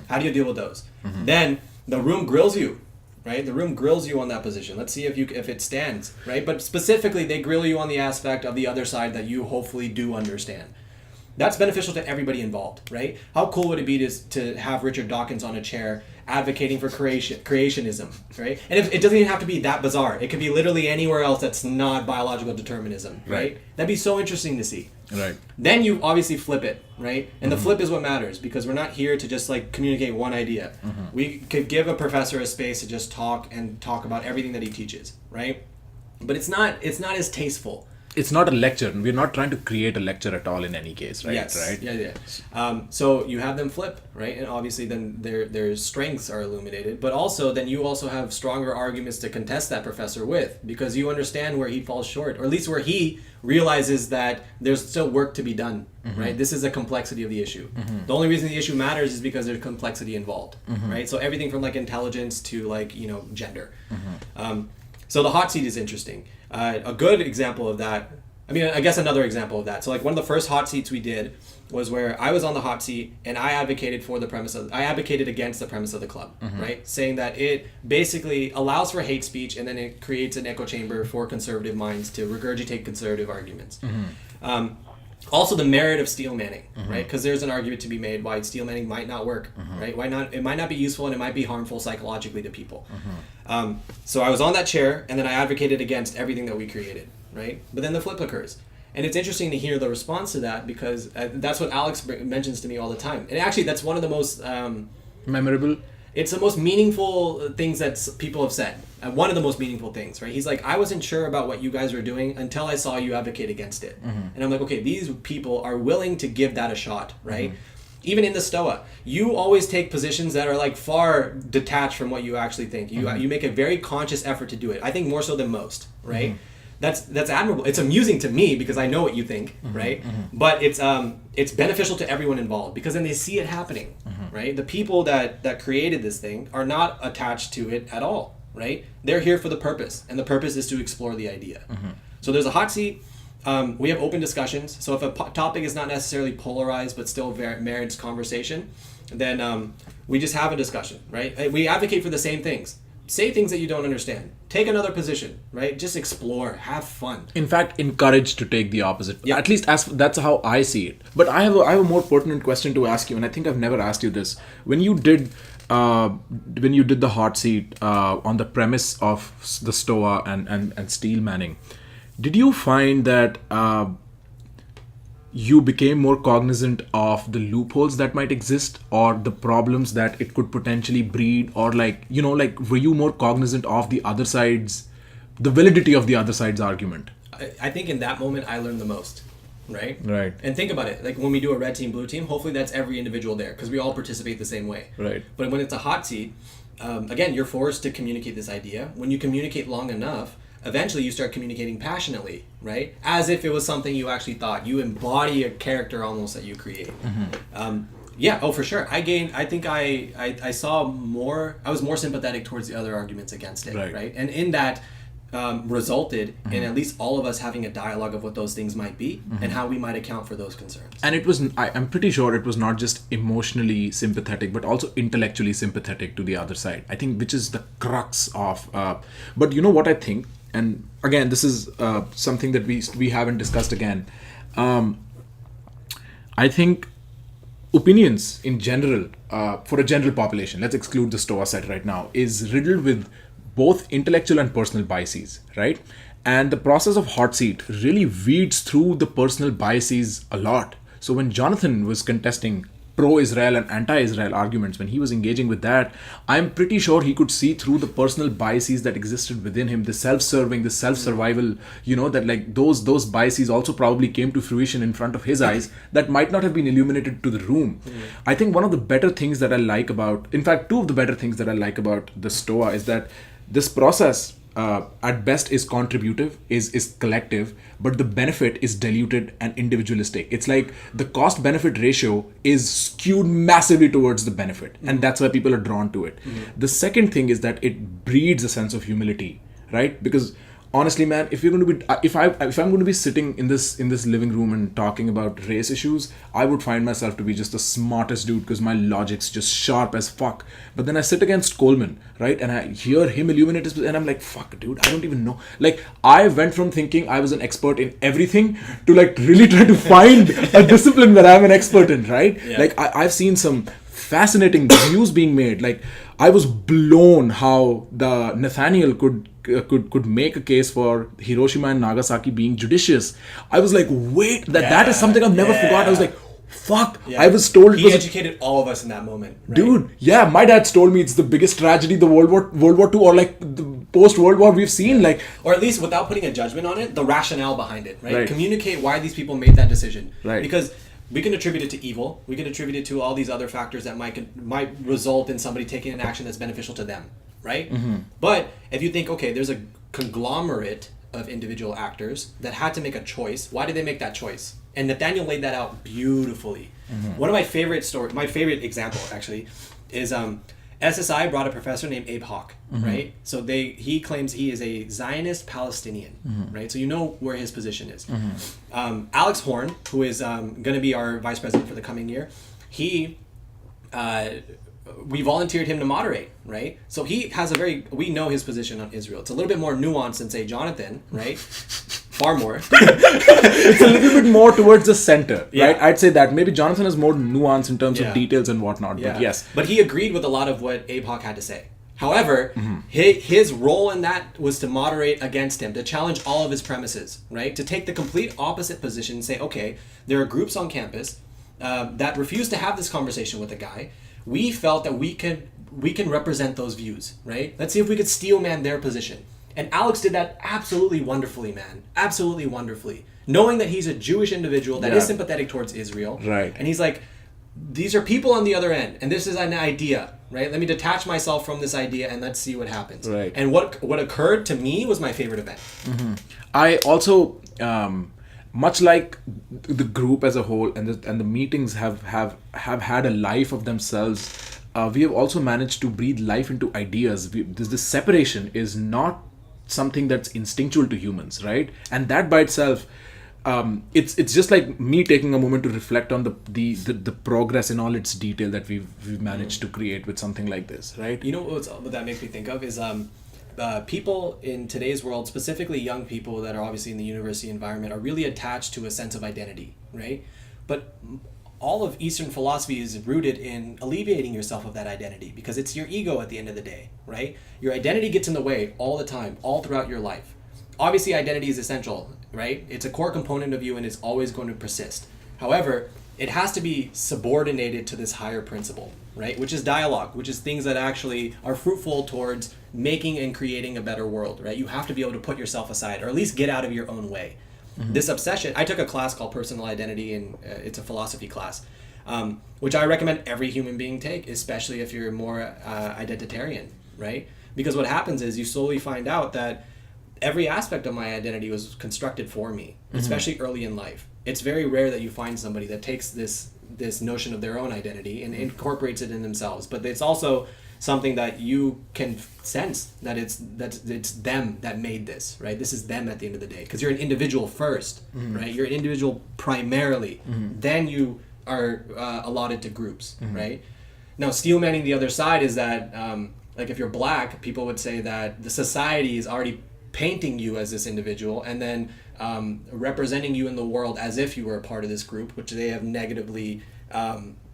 How do you deal with those? Then the room grills you, right? The room grills you on that position. Let's see if it stands, right? But specifically, they grill you on the aspect of the other side that you hopefully do understand. That's beneficial to everybody involved, right? How cool would it be to have Richard Dawkins on a chair advocating for creationism, right? And it doesn't even have to be that bizarre. It could be literally anywhere else that's not biological determinism, right? That'd be so interesting to see. Right. Then you obviously flip it, right? And the flip is what matters, because we're not here to just like communicate one idea. We could give a professor a space to just talk about everything that he teaches, right? But it's not as tasteful. It's not a lecture. We're not trying to create a lecture at all in any case, right? Yes. Right? Yeah. So you have them flip, right? And obviously then their strengths are illuminated, but also then you also have stronger arguments to contest that professor with, because you understand where he falls short, or at least where he realizes that there's still work to be done, right? This is a complexity of the issue. The only reason the issue matters is because there's complexity involved, right? So everything from like intelligence to like, gender. So the hot seat is interesting. A good example of that, I mean, I guess another example of that. So like one of the first hot seats we did was where I was on the hot seat and I advocated against the premise of the club, right? Saying that it basically allows for hate speech and then it creates an echo chamber for conservative minds to regurgitate conservative arguments. Also the merit of steel manning, right? Because there's an argument to be made why steel manning might not work, right? Why not? It might not be useful and it might be harmful psychologically to people. So I was on that chair and then I advocated against everything that we created, right? But then the flip occurs. And it's interesting to hear the response to that because that's what Alex mentions to me all the time. And actually that's one of the most... memorable? It's the most meaningful things that people have said. One of the most meaningful things, right? He's like, I wasn't sure about what you guys were doing until I saw you advocate against it. And I'm like, okay, these people are willing to give that a shot, right? Even in the Stoa, you always take positions that are like far detached from what you actually think. You make a very conscious effort to do it. I think more so than most, right? That's admirable. It's amusing to me because I know what you think, right? But it's beneficial to everyone involved because then they see it happening, right? The people that created this thing are not attached to it at all, right? They're here for the purpose, and the purpose is to explore the idea. So there's a hot seat. We have open discussions. So if a topic is not necessarily polarized but still merits conversation, then we just have a discussion, right? We advocate for the same things. Say things that you don't understand. Take another position, right? Just explore, have fun. In fact, encouraged to take the opposite. Yep. At least that's how I see it. But I have a more pertinent question to ask you, and I think I've never asked you this. When you did the hot seat on the premise of the Stoa and steel manning, did you find that you became more cognizant of the loopholes that might exist or the problems that it could potentially breed, or were you more cognizant of the validity of the other side's argument? I think in that moment I learned the most, right? Right. And think about it, like when we do a red team, blue team, hopefully that's every individual there because we all participate the same way. Right. But when it's a hot seat, again, you're forced to communicate this idea. When you communicate long enough, eventually you start communicating passionately, right? As if it was something you actually thought. You embody a character almost that you create. For sure. I think I saw more, I was more sympathetic towards the other arguments against it, right? And in that resulted in at least all of us having a dialogue of what those things might be and how we might account for those concerns. And it was, I'm pretty sure it was not just emotionally sympathetic, but also intellectually sympathetic to the other side. I think, which is the crux of, but you know what I think? And again, this is something that we haven't discussed again. I think opinions in general, for a general population, let's exclude the Stoa set right now, is riddled with both intellectual and personal biases, right? And the process of hot seat really weeds through the personal biases a lot. So when Jonathan was contesting pro-Israel and anti-Israel arguments, when he was engaging with that, I'm pretty sure he could see through the personal biases that existed within him, the self-serving, the self-survival, that like those biases also probably came to fruition in front of his eyes that might not have been illuminated to the room. I think one of the better things that I like about, in fact, two of the better things that I like about the Stoa is that this process at best is contributive, is collective, but the benefit is diluted and individualistic. It's like the cost benefit ratio is skewed massively towards the benefit, and that's why people are drawn to it. The second thing is that it breeds a sense of humility, right? Because honestly, man, if I'm going to be sitting in this living room and talking about race issues, I would find myself to be just the smartest dude because my logic's just sharp as fuck. But then I sit against Coleman, right, and I hear him illuminate his, and I'm like, fuck, dude, I don't even know. Like, I went from thinking I was an expert in everything to like really trying to find a discipline that I'm an expert in, right? Yeah. Like, I've seen some fascinating views being made. Like, I was blown how the Nathaniel could make a case for Hiroshima and Nagasaki being judicious. I was like, wait, that is something I've never forgot. I was like, fuck. I was told he educated all of us in that moment, right? Dude, yeah, my dad's told me it's the biggest tragedy the World War II or like the post-World War we've seen, like, or at least without putting a judgment on it, the rationale behind it, right? Communicate why these people made that decision, right? Because we can attribute it to evil. We can attribute it to all these other factors that might result in somebody taking an action that's beneficial to them, right? But if you think, okay, there's a conglomerate of individual actors that had to make a choice. Why did they make that choice? And Nathaniel laid that out beautifully. One of my favorite my favorite example actually is SSI brought a professor named Abe Hawk, right? So he claims he is a Zionist Palestinian, right? So you know where his position is. Alex Horn, who is going to be our vice president for the coming year, we volunteered him to moderate, right? So he has we know his position on Israel. It's a little bit more nuanced than, say, Jonathan, right? Far more. It's a little bit more towards the center, Yeah. right? I'd say that. Maybe Jonathan is more nuanced in terms Yeah. of details and whatnot, Yeah. but yes. But he agreed with a lot of what Abe Hawk had to say. However, his role in that was to moderate against him, to challenge all of his premises, right? To take the complete opposite position and say, okay, there are groups on campus that refuse to have this conversation with the guy. We felt that we can represent those views, right? Let's see if we could steelman their position. And Alex did that absolutely wonderfully, man. Absolutely wonderfully. Knowing that he's a Jewish individual that is sympathetic towards Israel. Right. And he's like, these are people on the other end, and this is an idea, right? Let me detach myself from this idea and let's see what happens. Right. And what occurred to me was my favorite event. I also, much like the group as a whole, and the meetings have had a life of themselves. We have also managed to breathe life into ideas. This separation is not something that's instinctual to humans, right? And that by itself, it's just like me taking a moment to reflect on the progress in all its detail that we've managed to create with something like this, right? You know what that makes me think of is people in today's world, specifically young people that are obviously in the university environment, are really attached to a sense of identity, right? But all of Eastern philosophy is rooted in alleviating yourself of that identity, because it's your ego at the end of the day, right? Your identity gets in the way all the time, all throughout your life. Obviously, identity is essential, right? It's a core component of you and it's always going to persist. However, it has to be subordinated to this higher principle, right? Which is dialogue, which is things that actually are fruitful towards making and creating a better world, right? You have to be able to put yourself aside, or at least get out of your own way. This obsession, I took a class called Personal Identity, and it's a philosophy class, which I recommend every human being take, especially if you're more identitarian, right? Because what happens is you slowly find out that every aspect of my identity was constructed for me, especially early in life. It's very rare that you find somebody that takes this notion of their own identity and incorporates it in themselves. But it's also something that you can sense that it's them that made this, right? This is them at the end of the day, because you're an individual first, right? You're an individual primarily. Then you are allotted to groups, right? Now, steelmanning the other side is that, like if you're black, people would say that the society is already painting you as this individual and then representing you in the world as if you were a part of this group, which they have negatively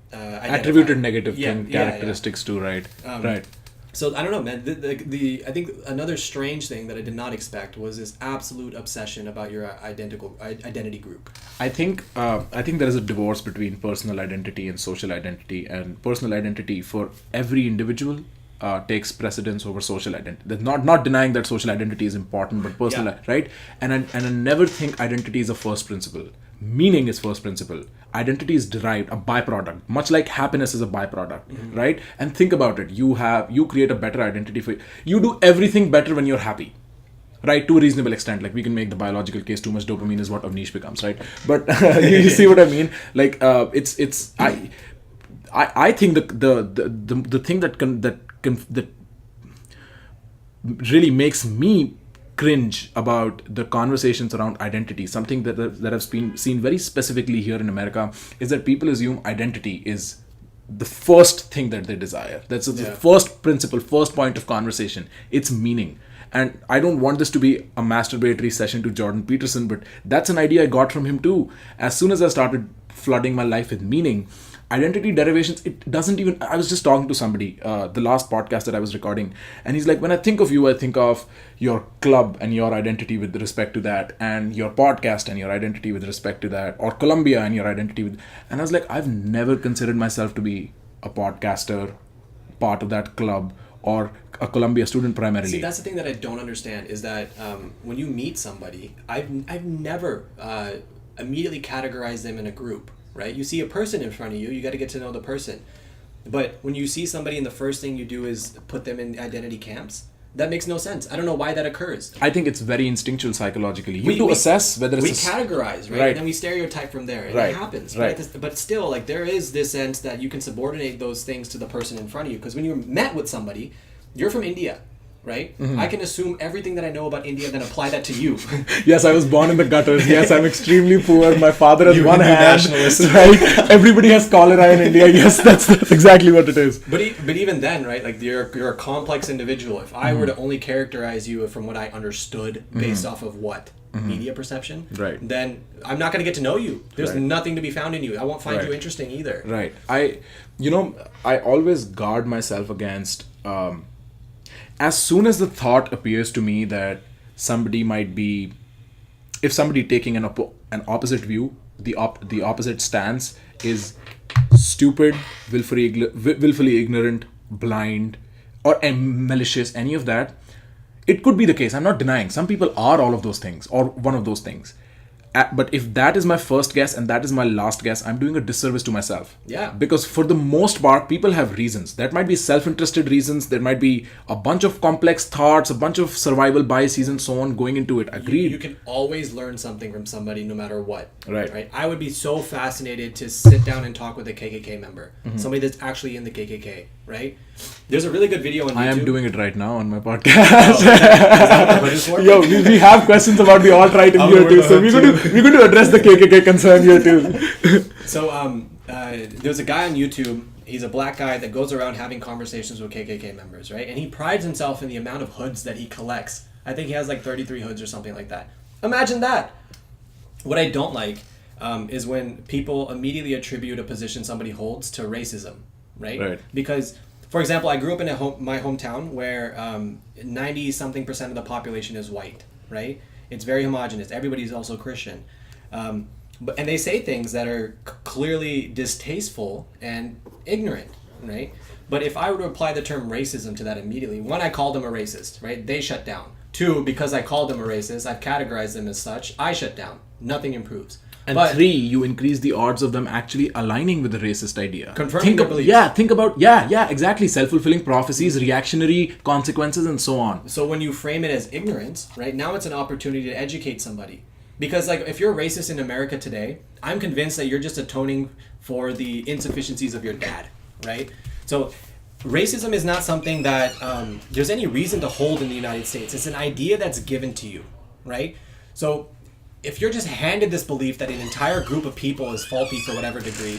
attributed negative characteristics to, right? Right. So I don't know, man. I think another strange thing that I did not expect was this absolute obsession about your identity group. I think there is a divorce between personal identity and social identity, and personal identity for every individual takes precedence over social identity. Not denying that social identity is important, but personal, right? And I never think identity is a first principle. Meaning is first principle. Identity is derived, a byproduct, much like happiness is a byproduct, right? And think about it. You create a better identity for you. Do everything better when you're happy, right? To a reasonable extent. Like we can make the biological case, too much dopamine is what Avnish becomes, right? But you see what I mean? Like I think the thing that really makes me cringe about the conversations around identity, something that I've seen very specifically here in America, is that people assume identity is the first thing that they desire. That's the first principle, first point of conversation. It's meaning. And I don't want this to be a masturbatory session to Jordan Peterson, but that's an idea I got from him too. As soon as I started flooding my life with meaning, identity derivations, it doesn't even... I was just talking to somebody, the last podcast that I was recording, and he's like, when I think of you, I think of your club and your identity with respect to that, and your podcast and your identity with respect to that, or Columbia and your identity with... And I was like, I've never considered myself to be a podcaster, part of that club, or a Columbia student primarily. See, that's the thing that I don't understand, is that when you meet somebody, I've never immediately categorized them in a group. Right? You see a person in front of you, you got to get to know the person. But when you see somebody and the first thing you do is put them in identity camps, That makes no sense. I don't know why that occurs. I think it's very instinctual psychologically. You have to assess whether we it's categorize, right? Right. And then we stereotype from there. And Right. it happens. Right. But still, like, there is this sense that you can subordinate those things to the person in front of you. Because when you're met with somebody, you're from India, right? Mm-hmm. I can assume everything that I know about India, then apply that to you. Yes, I was born in the gutters. Yes, I'm extremely poor. My father has one Hindu hand. nationalist. Right? Everybody has cholera in India. Yes, that's exactly what it is. But even then, right? Like, you're a complex individual. If I were to only characterize you from what I understood based off of what? Media perception? Right. Then I'm not going to get to know you. There's Right. nothing to be found in you. I won't find Right. you interesting either. Right. I always guard myself against, as soon as the thought appears to me that somebody might be, if somebody taking an opposite view, the opposite stance is stupid, willfully ignorant, blind, or malicious, any of that, it could be the case. I'm not denying. Some people are all of those things or one of those things. But if that is my first guess and that is my last guess, I'm doing a disservice to myself. Yeah. Because for the most part, people have reasons. That might be self-interested reasons. There might be a bunch of complex thoughts, a bunch of survival biases and so on going into it. Agreed. You can always learn something from somebody no matter what. Right. I would be so fascinated to sit down and talk with a KKK member. Somebody that's actually in the KKK, right? There's a really good video on YouTube. I am doing it right now on my podcast. Yo, we have questions about the alt-right in here too. So we're going to address the KKK concern here too. So there's a guy on YouTube. He's a black guy that goes around having conversations with KKK members, right? And he prides himself in the amount of hoods that he collects. I think he has like 33 hoods or something like that. Imagine that. What I don't like is when people immediately attribute a position somebody holds to racism, right? Right. Because, for example, I grew up in my hometown where 90-something% of the population is white, right? It's very homogenous. Everybody's also Christian. And they say things that are clearly distasteful and ignorant, right? But if I were to apply the term racism to that immediately, one, I called them a racist, right? They shut down. Two, because I called them a racist, I've categorized them as such, I shut down. Nothing improves. And three, you increase the odds of them actually aligning with the racist idea. Confirming their beliefs. Yeah, think about, exactly. Self-fulfilling prophecies, reactionary consequences, and so on. So when you frame it as ignorance, right, now it's an opportunity to educate somebody. Because, like, if you're racist in America today, I'm convinced that you're just atoning for the insufficiencies of your dad, right? So racism is not something that there's any reason to hold in the United States. It's an idea that's given to you, right? So if you're just handed this belief that an entire group of people is faulty for whatever degree,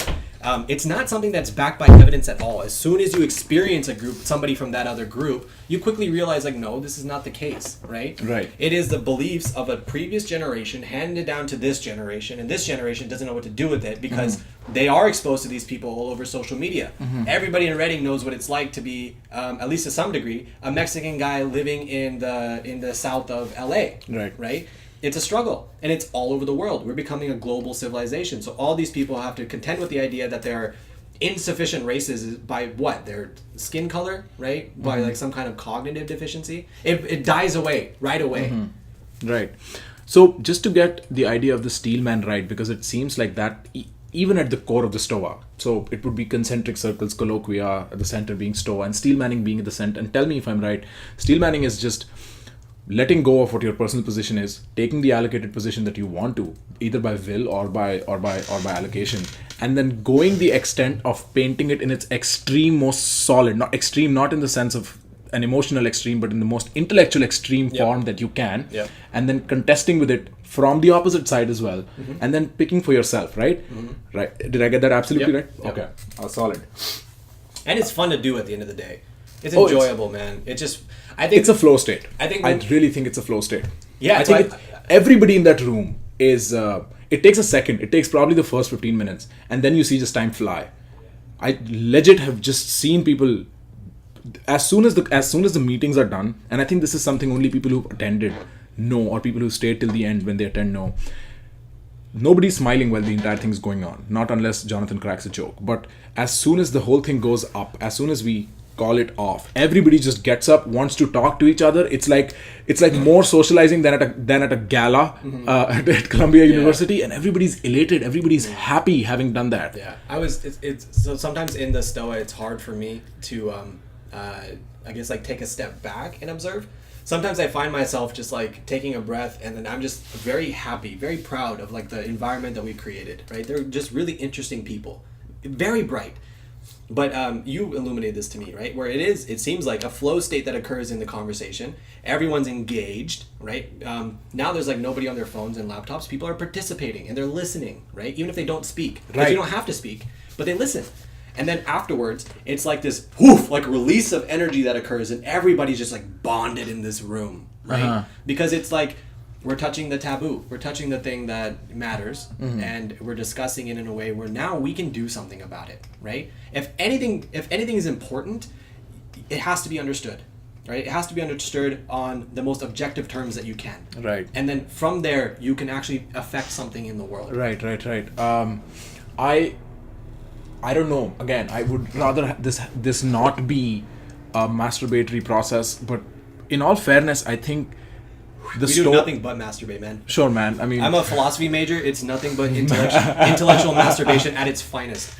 it's not something that's backed by evidence at all. As soon as you experience somebody from that other group, you quickly realize, like, no, this is not the case, right? Right. It is the beliefs of a previous generation handed down to this generation, and this generation doesn't know what to do with it because they are exposed to these people all over social media. Everybody in Reading knows what it's like to be, at least to some degree, a Mexican guy living in the south of LA. Right? It's a struggle, and it's all over the world. We're becoming a global civilization. So all these people have to contend with the idea that they're insufficient races by what? Their skin color, right? By like some kind of cognitive deficiency. It dies away right away. Right. So just to get the idea of the steelman right, because it seems like that even at the core of the stoa. So it would be concentric circles, colloquia at the center being stoa, and steelmanning being at the center. And tell me if I'm right. Steelmanning is just letting go of what your personal position is, taking the allocated position that you want to, either by will or by allocation, and then going the extent of painting it in its extreme, most solid, not in the sense of an emotional extreme, but in the most intellectual extreme form that you can, and then contesting with it from the opposite side as well, and then picking for yourself, right? Right. Did I get that absolutely right? Okay. Solid. And it's fun to do at the end of the day. It's enjoyable, man. It just, I think it's a flow state. I really think it's a flow state. Yeah, I think everybody in that room is. It takes a second. It takes probably the first 15 minutes, and then you see just time fly. I legit have just seen people. As soon as the meetings are done, and I think this is something only people who've attended know, or people who stay till the end when they attend know. Nobody's smiling while the entire thing's going on, not unless Jonathan cracks a joke. But as soon as the whole thing goes up, as soon as we call it off, everybody just gets up, wants to talk to each other. It's like more socializing than at a gala at Columbia University, and everybody's elated, everybody's happy having done that. Yeah, so sometimes in the stoa, it's hard for me to I guess like take a step back and observe. Sometimes I find myself just like taking a breath, and then I'm just very happy, very proud of like the environment that we created, right? They're just really interesting people, very bright. But you illuminated this to me, right? Where it seems like a flow state that occurs in the conversation. Everyone's engaged, right? Now there's like nobody on their phones and laptops. People are participating and they're listening, right? Even if they don't speak. Because you don't have to speak, but they listen. And then afterwards, it's like this whoof, like release of energy that occurs, and everybody's just like bonded in this room, right? Because it's like we're touching the taboo, we're touching the thing that matters, and we're discussing it in a way where now we can do something about it, right? If anything is important, it has to be understood, right? It has to be understood on the most objective terms that you can, Right. And then from there, you can actually affect something in the world, Right. I don't know. Again, I would rather this not be a masturbatory process, but in all fairness, I think we do nothing but masturbate, man. Sure, man. I mean, I'm a philosophy major. It's nothing but intellectual masturbation at its finest.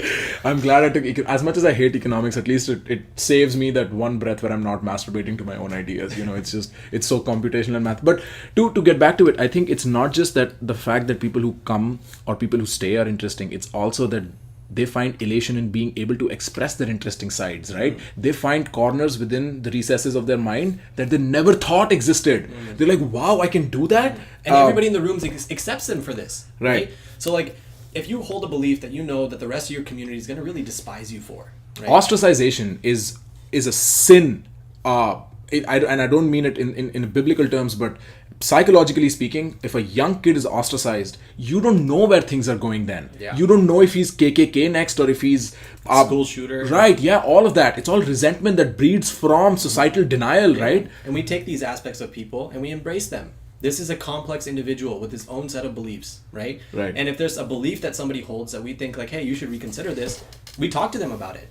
I'm glad I took as much as I hate economics. At least it saves me that one breath where I'm not masturbating to my own ideas. It's so computational and math. But to get back to it, I think it's not just that the fact that people who come or people who stay are interesting. It's also that they find elation in being able to express their interesting sides, right? They find corners within the recesses of their mind that they never thought existed. They're like, wow, I can do that? And everybody in the room accepts them for this, Right. So like, if you hold a belief that you know that the rest of your community is going to really despise you for, right? Ostracization is a sin. And I don't mean it in biblical terms, but psychologically speaking, if a young kid is ostracized, you don't know where things are going then. Yeah. You don't know if he's KKK next or if he's school shooter. Right, yeah, all of that. It's all resentment that breeds from societal denial, right? And we take these aspects of people and we embrace them. This is a complex individual with his own set of beliefs, right? Right. And if there's a belief that somebody holds that we think like, hey, you should reconsider this, we talk to them about it.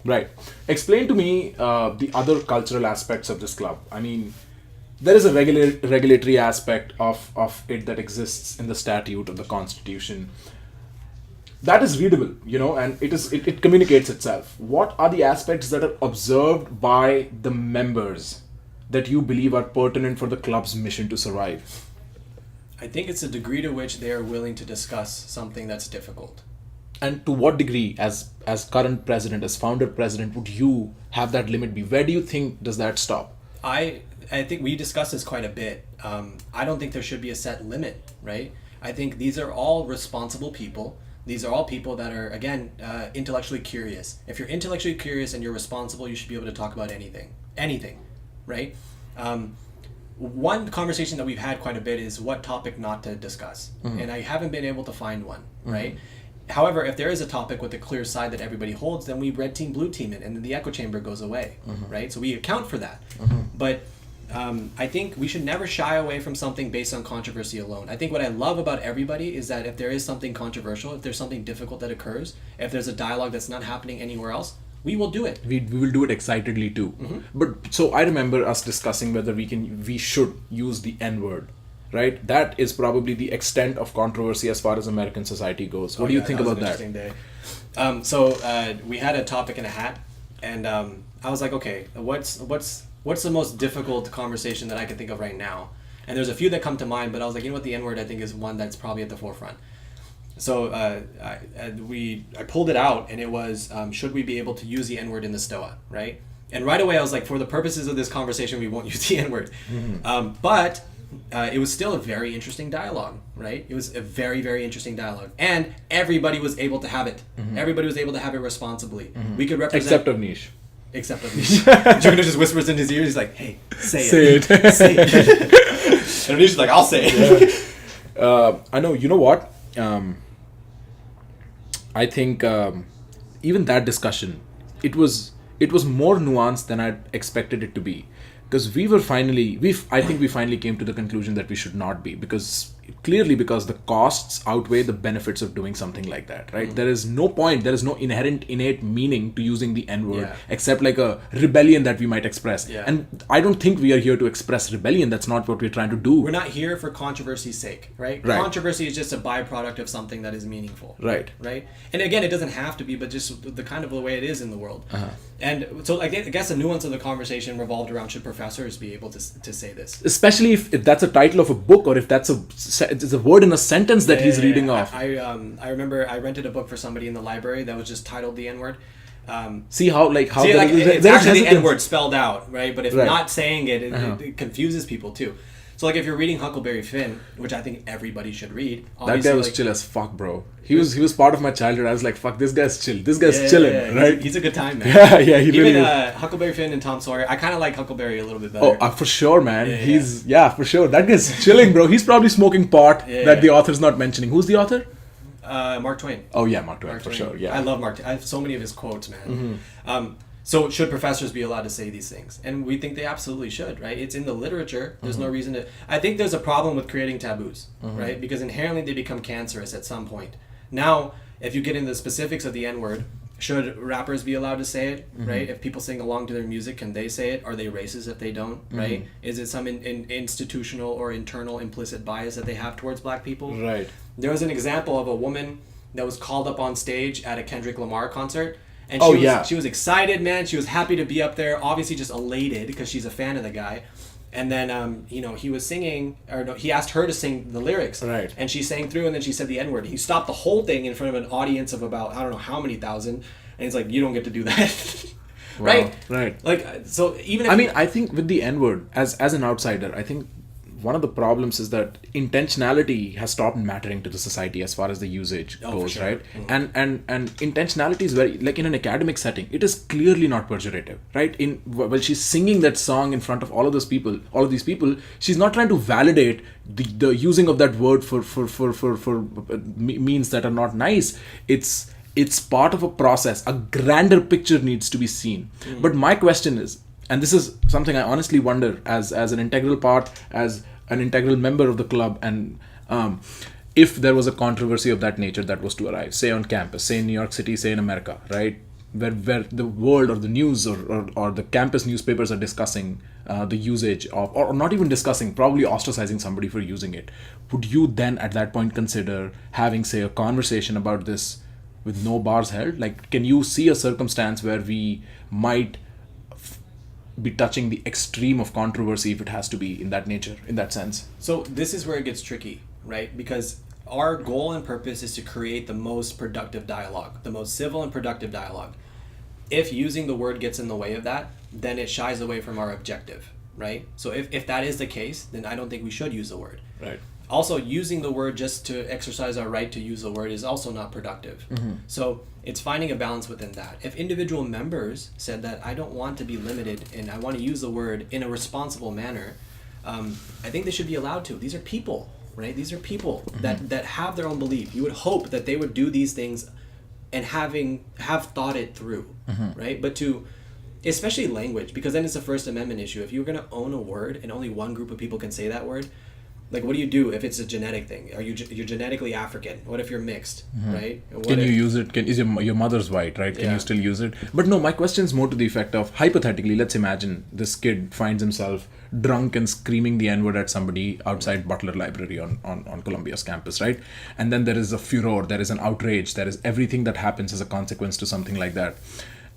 Right. Explain to me the other cultural aspects of this club. I mean, there is a regulatory aspect of it that exists in the statute of the constitution. That is readable, and it communicates itself. What are the aspects that are observed by the members that you believe are pertinent for the club's mission to survive? I think it's the degree to which they are willing to discuss something that's difficult. And to what degree, as current president, as founder president, would you have that limit be? Where do you think does that stop? I think we discussed this quite a bit. I don't think there should be a set limit, right? I think these are all responsible people. These are all people that are, again, intellectually curious. If you're intellectually curious and you're responsible, you should be able to talk about anything, right? One conversation that we've had quite a bit is what topic not to discuss. And I haven't been able to find one, right? However, if there is a topic with a clear side that everybody holds, then we red team, blue team it, and then the echo chamber goes away, right? So we account for that. But I think we should never shy away from something based on controversy alone. I think what I love about everybody is that if there is something controversial, if there's something difficult that occurs, if there's a dialogue that's not happening anywhere else, we will do it. We will do it excitedly too. But so I remember us discussing whether we should use the N-word. Right, that is probably the extent of controversy as far as American society goes. What do you think about that? So we had a topic in a hat, and I was like, okay, what's the most difficult conversation that I can think of right now? And there's a few that come to mind, but I was like, the N-word I think is one that's probably at the forefront. So I pulled it out, and it was should we be able to use the N-word in the Stoa, right? And right away I was like, for the purposes of this conversation, we won't use the N-word, but. It was still a very interesting dialogue, right? It was a very, very interesting dialogue. And everybody was able to have it. Everybody was able to have it responsibly. We could represent... Except Avnish. Except Avnish. Jugna just whispers in his ear. He's like, hey, say it. Say it. And Avnish is like, I'll say it. Yeah. I know. You know what? I think even that discussion, it was more nuanced than I'd expected it to be. Because I think we finally came to the conclusion that we should not be. Because clearly because the costs outweigh the benefits of doing something like that, right? There is no point, there is no innate meaning to using the N-word except like a rebellion that we might express. And I don't think we are here to express rebellion. That's not what we're trying to do. We're not here for controversy's sake, right? Controversy is just a byproduct of something that is meaningful. Right. And again, it doesn't have to be, but just the kind of the way it is in the world. And so I guess the nuance of the conversation revolved around, should professors be able to say this? Especially if that's a title of a book, or if it's a word in a sentence that he's reading off. I remember I rented a book for somebody in the library that was just titled The N-word. It's actually the N-word spelled out, right? But if not saying it, it confuses people too. So like if you're reading Huckleberry Finn, which I think everybody should read. That guy was chill as fuck, bro. He was part of my childhood. I was like, fuck, this guy's chill. This guy's chilling, right? He's a good time, man. He really is. Huckleberry Finn and Tom Sawyer. I kind of like Huckleberry a little bit better. Oh, for sure, man. For sure. That guy's chilling, bro. He's probably smoking pot that the author's not mentioning. Who's the author? Mark Twain. Oh yeah, Mark Twain, for sure. Yeah, I love Mark Twain. I have so many of his quotes, man. So should professors be allowed to say these things? And we think they absolutely should, right? It's in the literature. There's no reason to... I think there's a problem with creating taboos, right? Because inherently they become cancerous at some point. Now, if you get into the specifics of the N-word, should rappers be allowed to say it, right? If people sing along to their music, can they say it? Are they racist if they don't, right? Is it some institutional or internal implicit bias that they have towards black people? Right. There was an example of a woman that was called up on stage at a Kendrick Lamar concert. And she was excited, man. She was happy to be up there, obviously just elated because she's a fan of the guy. And then, he was singing, he asked her to sing the lyrics. Right. And she sang through, and then she said the N-word. He stopped the whole thing in front of an audience of about, I don't know how many thousand. And he's like, you don't get to do that. Right? Right. Like, so even if... I think with the N-word, as an outsider, I think one of the problems is that intentionality has stopped mattering to the society as far as the usage goes, right? And intentionality is very, like in an academic setting, it is clearly not pejorative, right? While she's singing that song in front of all of these people, she's not trying to validate the using of that word for means that are not nice. It's part of a process. A grander picture needs to be seen. But my question is, and this is something I honestly wonder as an integral part, as an integral member of the club, and if there was a controversy of that nature that was to arise, say on campus, say in New York City, say in America, right? Where the world or the news or the campus newspapers are discussing the usage of, or not even discussing, probably ostracizing somebody for using it. Would you then at that point consider having, say, a conversation about this with no bars held? Like, can you see a circumstance where we might be touching the extreme of controversy if it has to be in that nature, in that sense? So this is where it gets tricky, right? Because our goal and purpose is to create the most productive dialogue, the most civil and productive dialogue. If using the word gets in the way of that, then it shies away from our objective, right? So if that is the case, then I don't think we should use the word. Right. Also, using the word just to exercise our right to use the word is also not productive. So it's finding a balance within that. If individual members said that I don't want to be limited and I want to use the word in a responsible manner, I think they should be allowed to. These are people, right? These are people that have their own belief. You would hope that they would do these things and have thought it through, right? But especially language, because then it's a First Amendment issue. If you're going to own a word and only one group of people can say that word, like, what do you do if it's a genetic thing? You're genetically African? What if you're mixed, right? Can you use it? Is your mother's white, right? Can you still use it? But no, my question is more to the effect of, hypothetically, let's imagine this kid finds himself drunk and screaming the N-word at somebody outside Butler Library on Columbia's campus, right? And then there is a furor, there is an outrage, there is everything that happens as a consequence to something like that.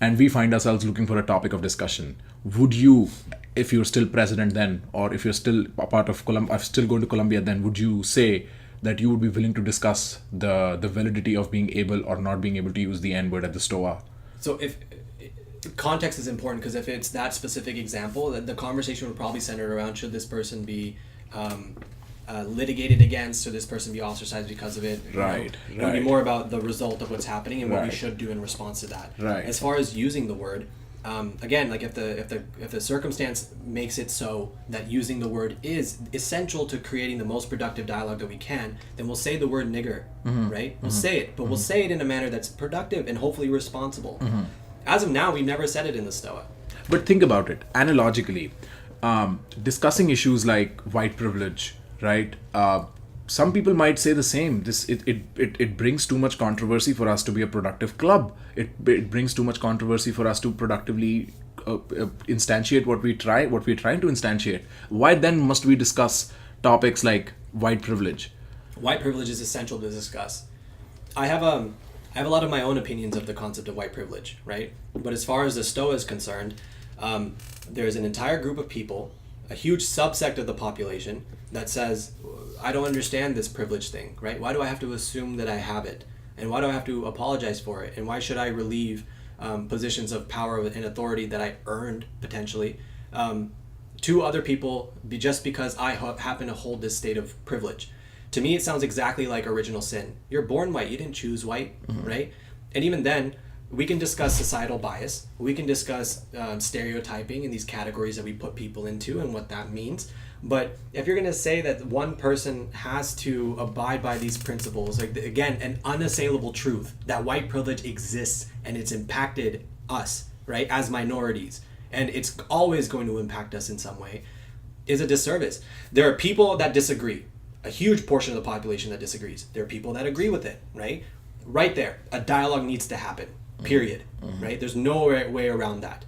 And we find ourselves looking for a topic of discussion. Would you, if you're still president then, or if you're still a part of still going to Columbia then, would you say that you would be willing to discuss the validity of being able or not being able to use the N-word at the STOA? So if context is important, because if it's that specific example, the conversation would probably center around, should this person be litigated against, or this person be ostracized because of it? Right. It would be more about the result of what's happening and what we should do in response to that. Right. As far as using the word, again, like if the circumstance makes it so that using the word is essential to creating the most productive dialogue that we can, then we'll say the word nigger, right? We'll say it, but we'll say it in a manner that's productive and hopefully responsible. As of now, we've never said it in the STOA. But think about it, analogically, discussing issues like white privilege, right? some people might say the same. It brings too much controversy for us to be a productive club. It brings too much controversy for us to productively instantiate what we're trying to instantiate. Why then must we discuss topics like white privilege? White privilege is essential to discuss. I have a lot of my own opinions of the concept of white privilege, right? But as far as the Stoa is concerned, there's an entire group of people, a huge subsect of the population, that says, I don't understand this privilege thing, right? Why do I have to assume that I have it? And why do I have to apologize for it? And why should I relieve positions of power and authority that I earned, potentially, to other people just because I happen to hold this state of privilege? To me, it sounds exactly like original sin. You're born white. You didn't choose white, right? And even then, we can discuss societal bias. We can discuss stereotyping and these categories that we put people into and what that means. But if you're going to say that one person has to abide by these principles, like, again, an unassailable truth that white privilege exists and it's impacted us, right, as minorities, and it's always going to impact us in some way, is a disservice. There are people that disagree. A huge portion of the population that disagrees. There are people that agree with it, right? Right there, a dialogue needs to happen, period, right? There's no way around that.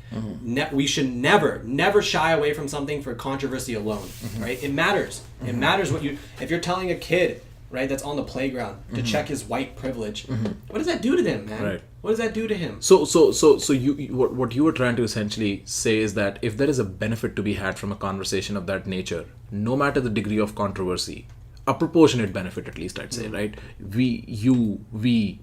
We should never shy away from something for controversy alone, right? It matters. It matters if you're telling a kid, right, that's on the playground to check his white privilege, what does that do to them, man? Right. What does that do to him? So what you were trying to essentially say is that if there is a benefit to be had from a conversation of that nature, no matter the degree of controversy, a proportionate benefit at least, I'd say, right? We,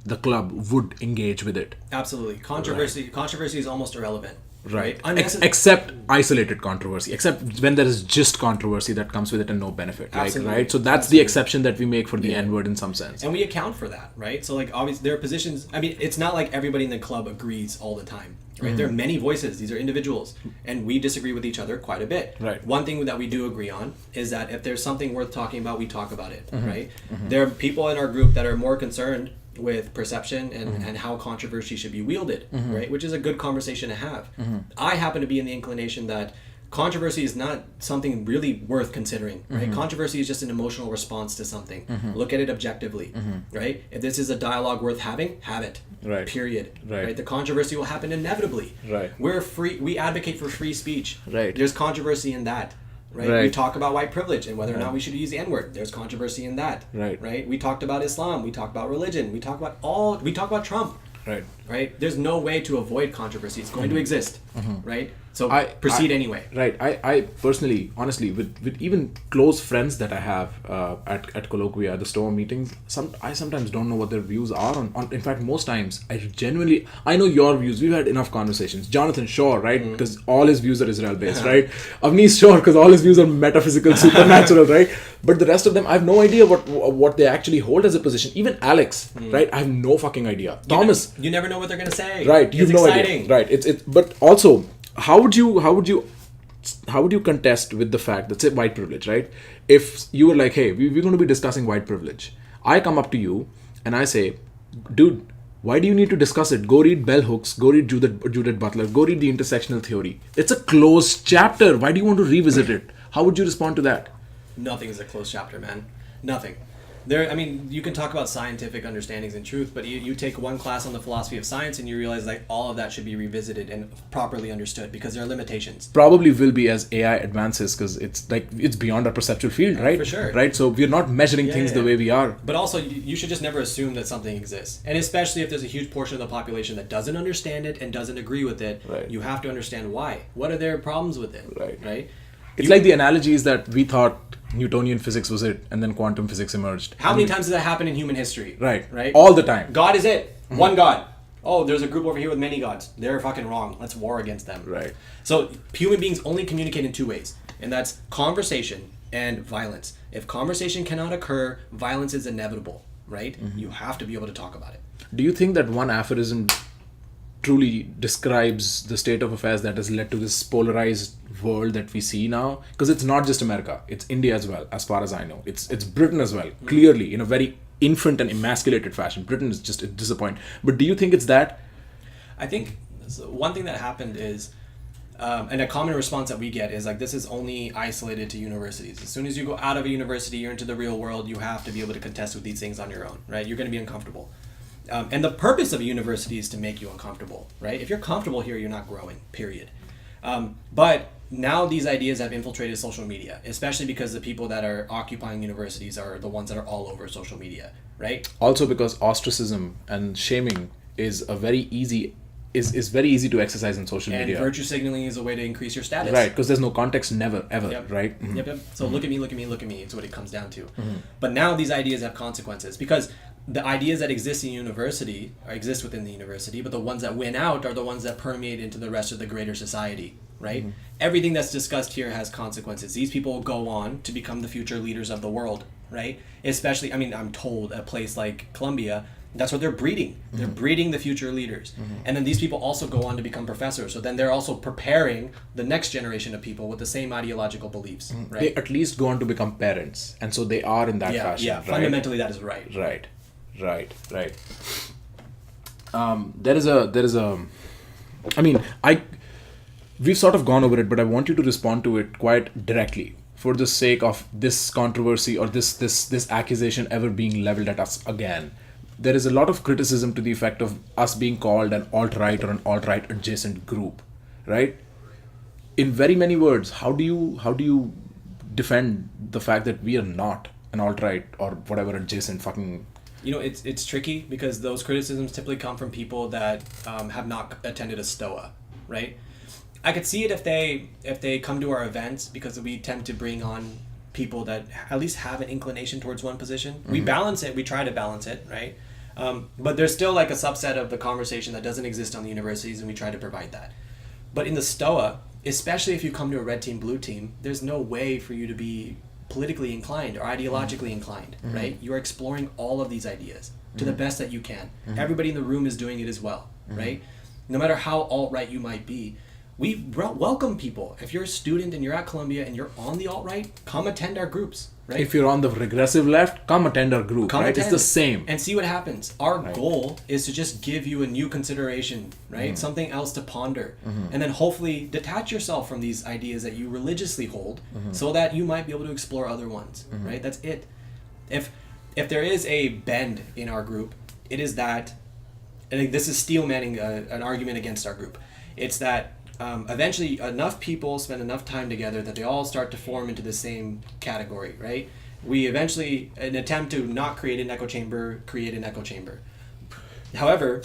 the club, would engage with it. Absolutely. Controversy is almost irrelevant. Right. Except isolated controversy. Except when there is just controversy that comes with it and no benefit. Absolutely. Right? So that's the exception that we make for the N-word in some sense. And we account for that, right? So, like, obviously, there are positions. I mean, it's not like everybody in the club agrees all the time, right? There are many voices. These are individuals. And we disagree with each other quite a bit. Right. One thing that we do agree on is that if there's something worth talking about, we talk about it, right? There are people in our group that are more concerned with perception and how controversy should be wielded, right? Which is a good conversation to have. I happen to be in the inclination that controversy is not something really worth considering, right? Controversy is just an emotional response to something. Look at it objectively, right? If this is a dialogue worth having, have it. Right. Period. Right. The controversy will happen inevitably. Right. We're free. We advocate for free speech. Right. There's controversy in that. Right? Right. We talk about white privilege and whether or not we should use the N-word. There's controversy in that. Right. Right? We talked about Islam. We talked about religion. We talk about Trump. Right. Right? There's no way to avoid controversy. It's going to exist. Right? So proceed anyway. Right. I personally, honestly, with even close friends that I have at Colloquia, the store meetings, I sometimes don't know what their views are on. In fact, most times, I know your views. We've had enough conversations. Jonathan, sure, right? Because all his views are Israel-based, right? Avnish, sure, because all his views are metaphysical, supernatural, right? But the rest of them, I have no idea what they actually hold as a position. Even Alex, right? I have no fucking idea. Thomas, you never know what they're going to say. Right, you've no idea. Right, it's but also, how would you contest with the fact that, say, white privilege, right? If you were like, hey, we're going to be discussing white privilege, I come up to you and I say, dude, why do you need to discuss it? Go read bell hooks, go read Judith Butler, go read the intersectional theory. It's a closed chapter. Why do you want to revisit it? How would you respond to that? Nothing is a closed chapter, man. Nothing. You can talk about scientific understandings and truth, but you take one class on the philosophy of science and you realize like all of that should be revisited and properly understood because there are limitations. Probably will be as AI advances because it's beyond our perceptual field, right? For sure. Right? So we're not measuring things the way we are. But also, you should just never assume that something exists. And especially if there's a huge portion of the population that doesn't understand it and doesn't agree with it, right. You have to understand why. What are their problems with it? Right? It's like the analogy is that we thought Newtonian physics was it, and then quantum physics emerged. How many times does that happen in human history? Right. Right? All the time. God is it. One God. Oh, there's a group over here with many gods. They're fucking wrong. Let's war against them. Right. So human beings only communicate in two ways, and that's conversation and violence. If conversation cannot occur, violence is inevitable, right? You have to be able to talk about it. Do you think that one aphorism truly describes the state of affairs that has led to this polarized world that we see now? Because it's not just America, it's India as well, as far as I know. It's Britain as well, clearly, in a very infant and emasculated fashion. Britain is just a disappointment. But do you think it's that? I think one thing that happened is And a common response that we get is like, this is only isolated to universities. As soon as you go out of a university, you're into the real world, you have to be able to contest with these things on your own, right? You're going to be uncomfortable. And the purpose of a university is to make you uncomfortable, right? If you're comfortable here, you're not growing, period. But now these ideas have infiltrated social media, especially because the people that are occupying universities are the ones that are all over social media, right? Also because ostracism and shaming is very easy to exercise in social media. And virtue signaling is a way to increase your status. Right, because there's no context, never, ever, Yep. right? Mm-hmm. Yep. So look at me, it's what it comes down to. But now these ideas have consequences, because the ideas that exist in university exist within the university, but the ones that win out are the ones that permeate into the rest of the greater society, right? Everything that's discussed here has consequences. These people will go on to become the future leaders of the world, right? Especially, I mean, I'm told a place like Columbia, that's what they're breeding. They're breeding the future leaders. And then these people also go on to become professors. So then they're also preparing the next generation of people with the same ideological beliefs, right? They at least go on to become parents. And so they are in that fashion. Yeah, right? fundamentally that is right. Right. There is a I mean, we've sort of gone over it, but I want you to respond to it quite directly for the sake of this controversy or this accusation ever being leveled at us again. There is a lot of criticism to the effect of us being called an alt-right or an alt-right adjacent group, right? In very many words, how do you defend the fact that we are not an alt-right or whatever adjacent fucking... You know, it's tricky because those criticisms typically come from people that have not attended a STOA, right? I could see it if they come to our events, because we tend to bring on people that at least have an inclination towards one position. We balance it, we try to balance it, right? But there's still like a subset of the conversation that doesn't exist on the universities, and we try to provide that. But in the STOA, especially if you come to a red team, blue team, there's no way for you to be politically inclined or ideologically inclined, right? You're exploring all of these ideas to the best that you can. Everybody in the room is doing it as well, right? No matter how alt-right you might be, we welcome people. If you're a student and you're at Columbia and you're on the alt-right, come attend our groups, right? If you're on the regressive left, come attend our group, right? It's the same. And see what happens. Our goal is to just give you a new consideration, right? Something else to ponder. And then hopefully detach yourself from these ideas that you religiously hold so that you might be able to explore other ones, right? That's it. If there is a bend in our group, it is that, I think this is steel manning an argument against our group. It's that eventually enough people spend enough time together that they all start to form into the same category, right? We eventually, an attempt to not create an echo chamber, create an echo chamber. However,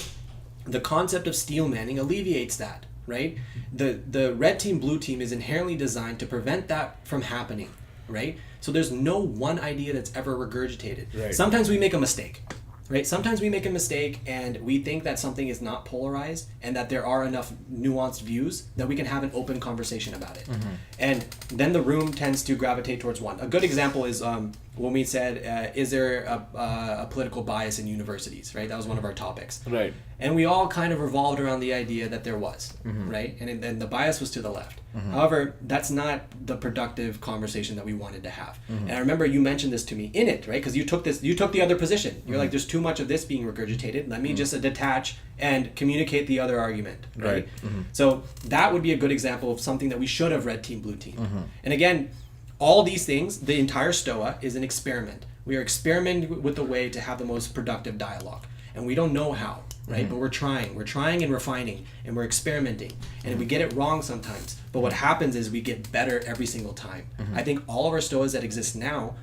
the concept of steel manning alleviates that, right? The red team, blue team is inherently designed to prevent that from happening, right? So there's no one idea that's ever regurgitated. Right. Sometimes we make a mistake. Right? Sometimes we make a mistake and we think that something is not polarized and that there are enough nuanced views that we can have an open conversation about it. And then the room tends to gravitate towards one. A good example is when we said, is there a political bias in universities, right? That was one of our topics. Right. And we all kind of revolved around the idea that there was, right? And the bias was to the left. However, that's not the productive conversation that we wanted to have. And I remember you mentioned this to me in it, right? Because you took the other position. You're like, there's too much of this being regurgitated. Let me just detach and communicate the other argument, right? So that would be a good example of something that we should have red team, blue team. And again, all these things, the entire STOA is an experiment. We are experimenting with the way to have the most productive dialogue. And we don't know how, right? But we're trying and refining, and we're experimenting. And we get it wrong sometimes. But what happens is we get better every single time. I think all of our STOAs that exist now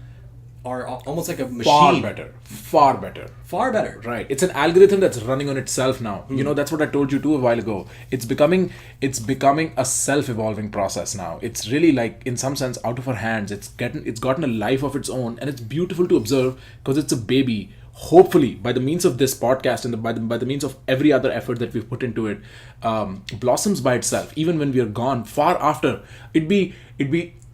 are almost like a machine. Far better. Right. It's an algorithm that's running on itself now. You know, that's what I told you too a while ago. It's becoming a self-evolving process now. It's really like, in some sense, out of our hands. It's gotten a life of its own, and it's beautiful to observe because it's a baby. Hopefully, by the means of this podcast and by the means of every other effort that we've put into it, blossoms by itself. Even when we are gone, far after, it'd be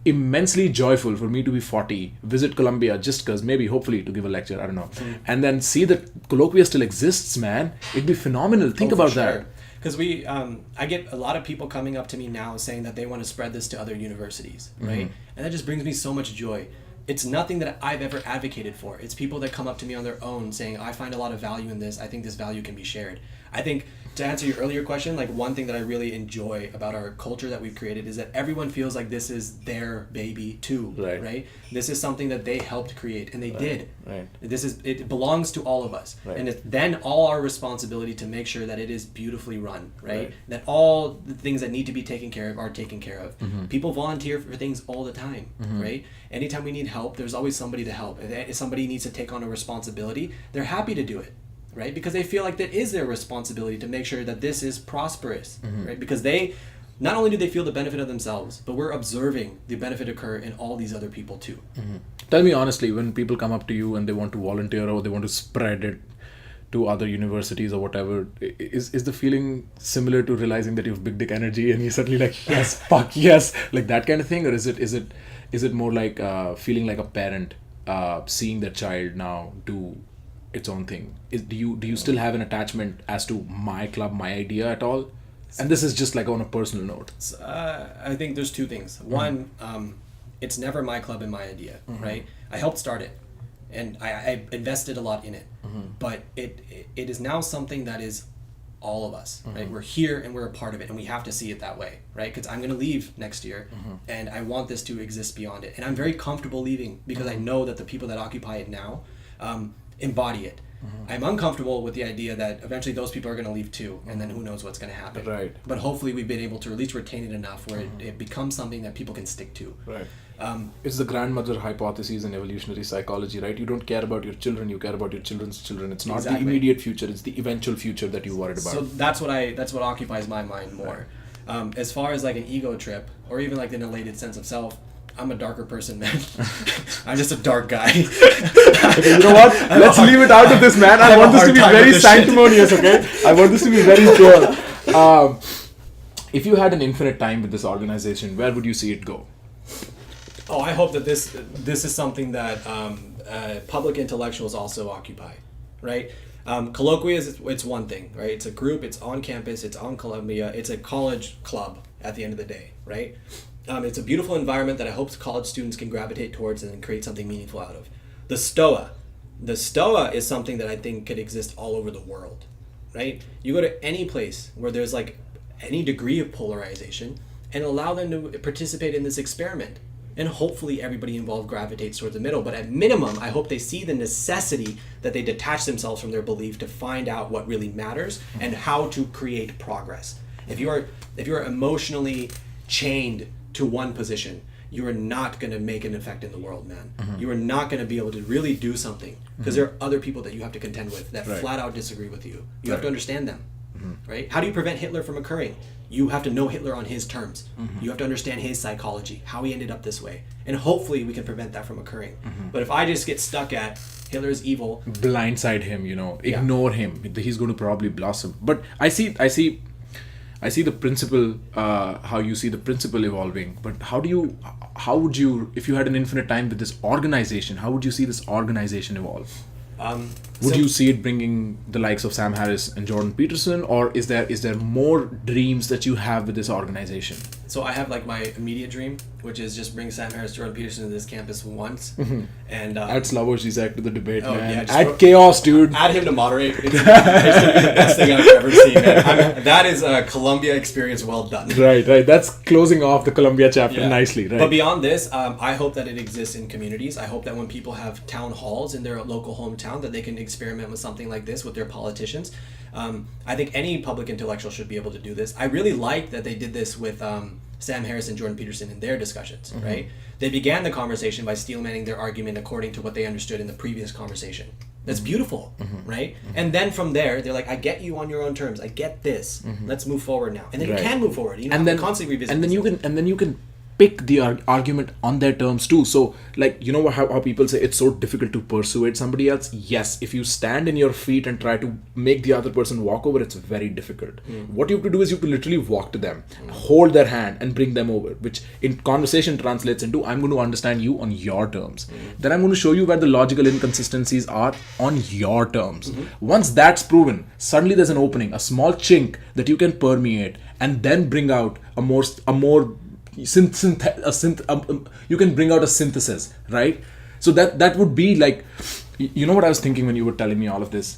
immensely joyful for me to be 40, visit Columbia just because, maybe, hopefully, to give a lecture, I don't know, and then see that Colloquia still exists, man. It'd be phenomenal. Think about that. Because I get a lot of people coming up to me now saying that they want to spread this to other universities, right? And that just brings me so much joy. It's nothing that I've ever advocated for. It's people that come up to me on their own saying, I find a lot of value in this. I think this value can be shared. I think to answer your earlier question, like one thing that I really enjoy about our culture that we've created is that everyone feels like this is their baby too, right? This is something that they helped create, and they did. Right. It belongs to all of us, and it's then all our responsibility to make sure that it is beautifully run, right? That all the things that need to be taken care of are taken care of. People volunteer for things all the time, right? Anytime we need help, there's always somebody to help. If somebody needs to take on a responsibility, they're happy to do it. Right, because they feel like that is their responsibility to make sure that this is prosperous, right? Because they, not only do they feel the benefit of themselves, but we're observing the benefit occur in all these other people too. Tell me honestly, when people come up to you and they want to volunteer or they want to spread it to other universities or whatever, is the feeling similar to realizing that you have big dick energy and you're suddenly like, yes, fuck yes, like that kind of thing, or is it more like feeling like a parent seeing their child now do its own thing? Do you still have an attachment as to my club, my idea at all? And this is just like on a personal note. I think there's two things. One, it's never my club and my idea, right? I helped start it, and I invested a lot in it, but it is now something that is all of us, right? We're here and we're a part of it, and we have to see it that way, right? Because I'm going to leave next year, and I want this to exist beyond it, and I'm very comfortable leaving because I know that the people that occupy it now embody it. I'm uncomfortable with the idea that eventually those people are going to leave too, and then who knows what's going to happen. Right. But hopefully we've been able to at least retain it enough where it becomes something that people can stick to. Right. It's the grandmother hypothesis in evolutionary psychology, right? You don't care about your children, you care about your children's children. It's not the immediate future, it's the eventual future that you're worried about. So that's what occupies my mind more. As far as like an ego trip, or even like an elated sense of self, I'm a darker person, man. I'm just a dark guy. Okay, you know what? Let's leave it out of this, man. I want this to be very sanctimonious, okay? I want this to be very pure. If you had an infinite time with this organization, where would you see it go? Oh, I hope that this is something that public intellectuals also occupy, right? Colloquia it's one thing, right? It's a group, it's on campus, it's on Columbia, it's a college club at the end of the day, right? It's a beautiful environment that I hope college students can gravitate towards and create something meaningful out of. The Stoa is something that I think could exist all over the world, right? You go to any place where there's like any degree of polarization and allow them to participate in this experiment. And hopefully everybody involved gravitates towards the middle. But at minimum, I hope they see the necessity that they detach themselves from their belief to find out what really matters and how to create progress. If you are emotionally chained to one position, you are not going to make an effect in the world, man. You are not going to be able to really do something because there are other people that you have to contend with that flat out disagree with you. You have to understand them, right? How do you prevent Hitler from occurring? You have to know Hitler on his terms. You have to understand his psychology, how he ended up this way. And hopefully we can prevent that from occurring. But if I just get stuck at Hitler's evil, blindside him, ignore him, he's going to probably blossom. But I see the principle, how you see the principle evolving, but how would you, if you had an infinite time with this organization, how would you see this organization evolve? Would you see it bringing the likes of Sam Harris and Jordan Peterson, or is there more dreams that you have with this organization? So I have like my immediate dream, which is just bring Sam Harris, Jordan Peterson to this campus once, and add Slavoj Zizek to the debate, man. Yeah, add chaos, dude. Add him to moderate. It's the best thing I've ever seen, man. That is a Columbia experience well done. Right. That's closing off the Columbia chapter nicely, right? But beyond this, I hope that it exists in communities. I hope that when people have town halls in their local hometown, that they can experiment with something like this with their politicians. I think any public intellectual should be able to do this. I really like that they did this with Sam Harris and Jordan Peterson in their discussions, right? They began the conversation by steelmanning their argument according to what they understood in the previous conversation. That's beautiful, right? And then from there, they're like, I get you on your own terms. I get this. Let's move forward now. And then you can move forward. You know, and then constantly revisit. And then you can pick the argument on their terms too. So like, how people say it's so difficult to persuade somebody else. Yes, if you stand in your feet and try to make the other person walk over, it's very difficult. What you have to do is you have to literally walk to them, hold their hand and bring them over, which in conversation translates into, I'm going to understand you on your terms. Then I'm going to show you where the logical inconsistencies are on your terms. Once that's proven, suddenly there's an opening, a small chink that you can permeate and then bring out a more you can bring out a synthesis, right? So that would be like, what I was thinking when you were telling me all of this.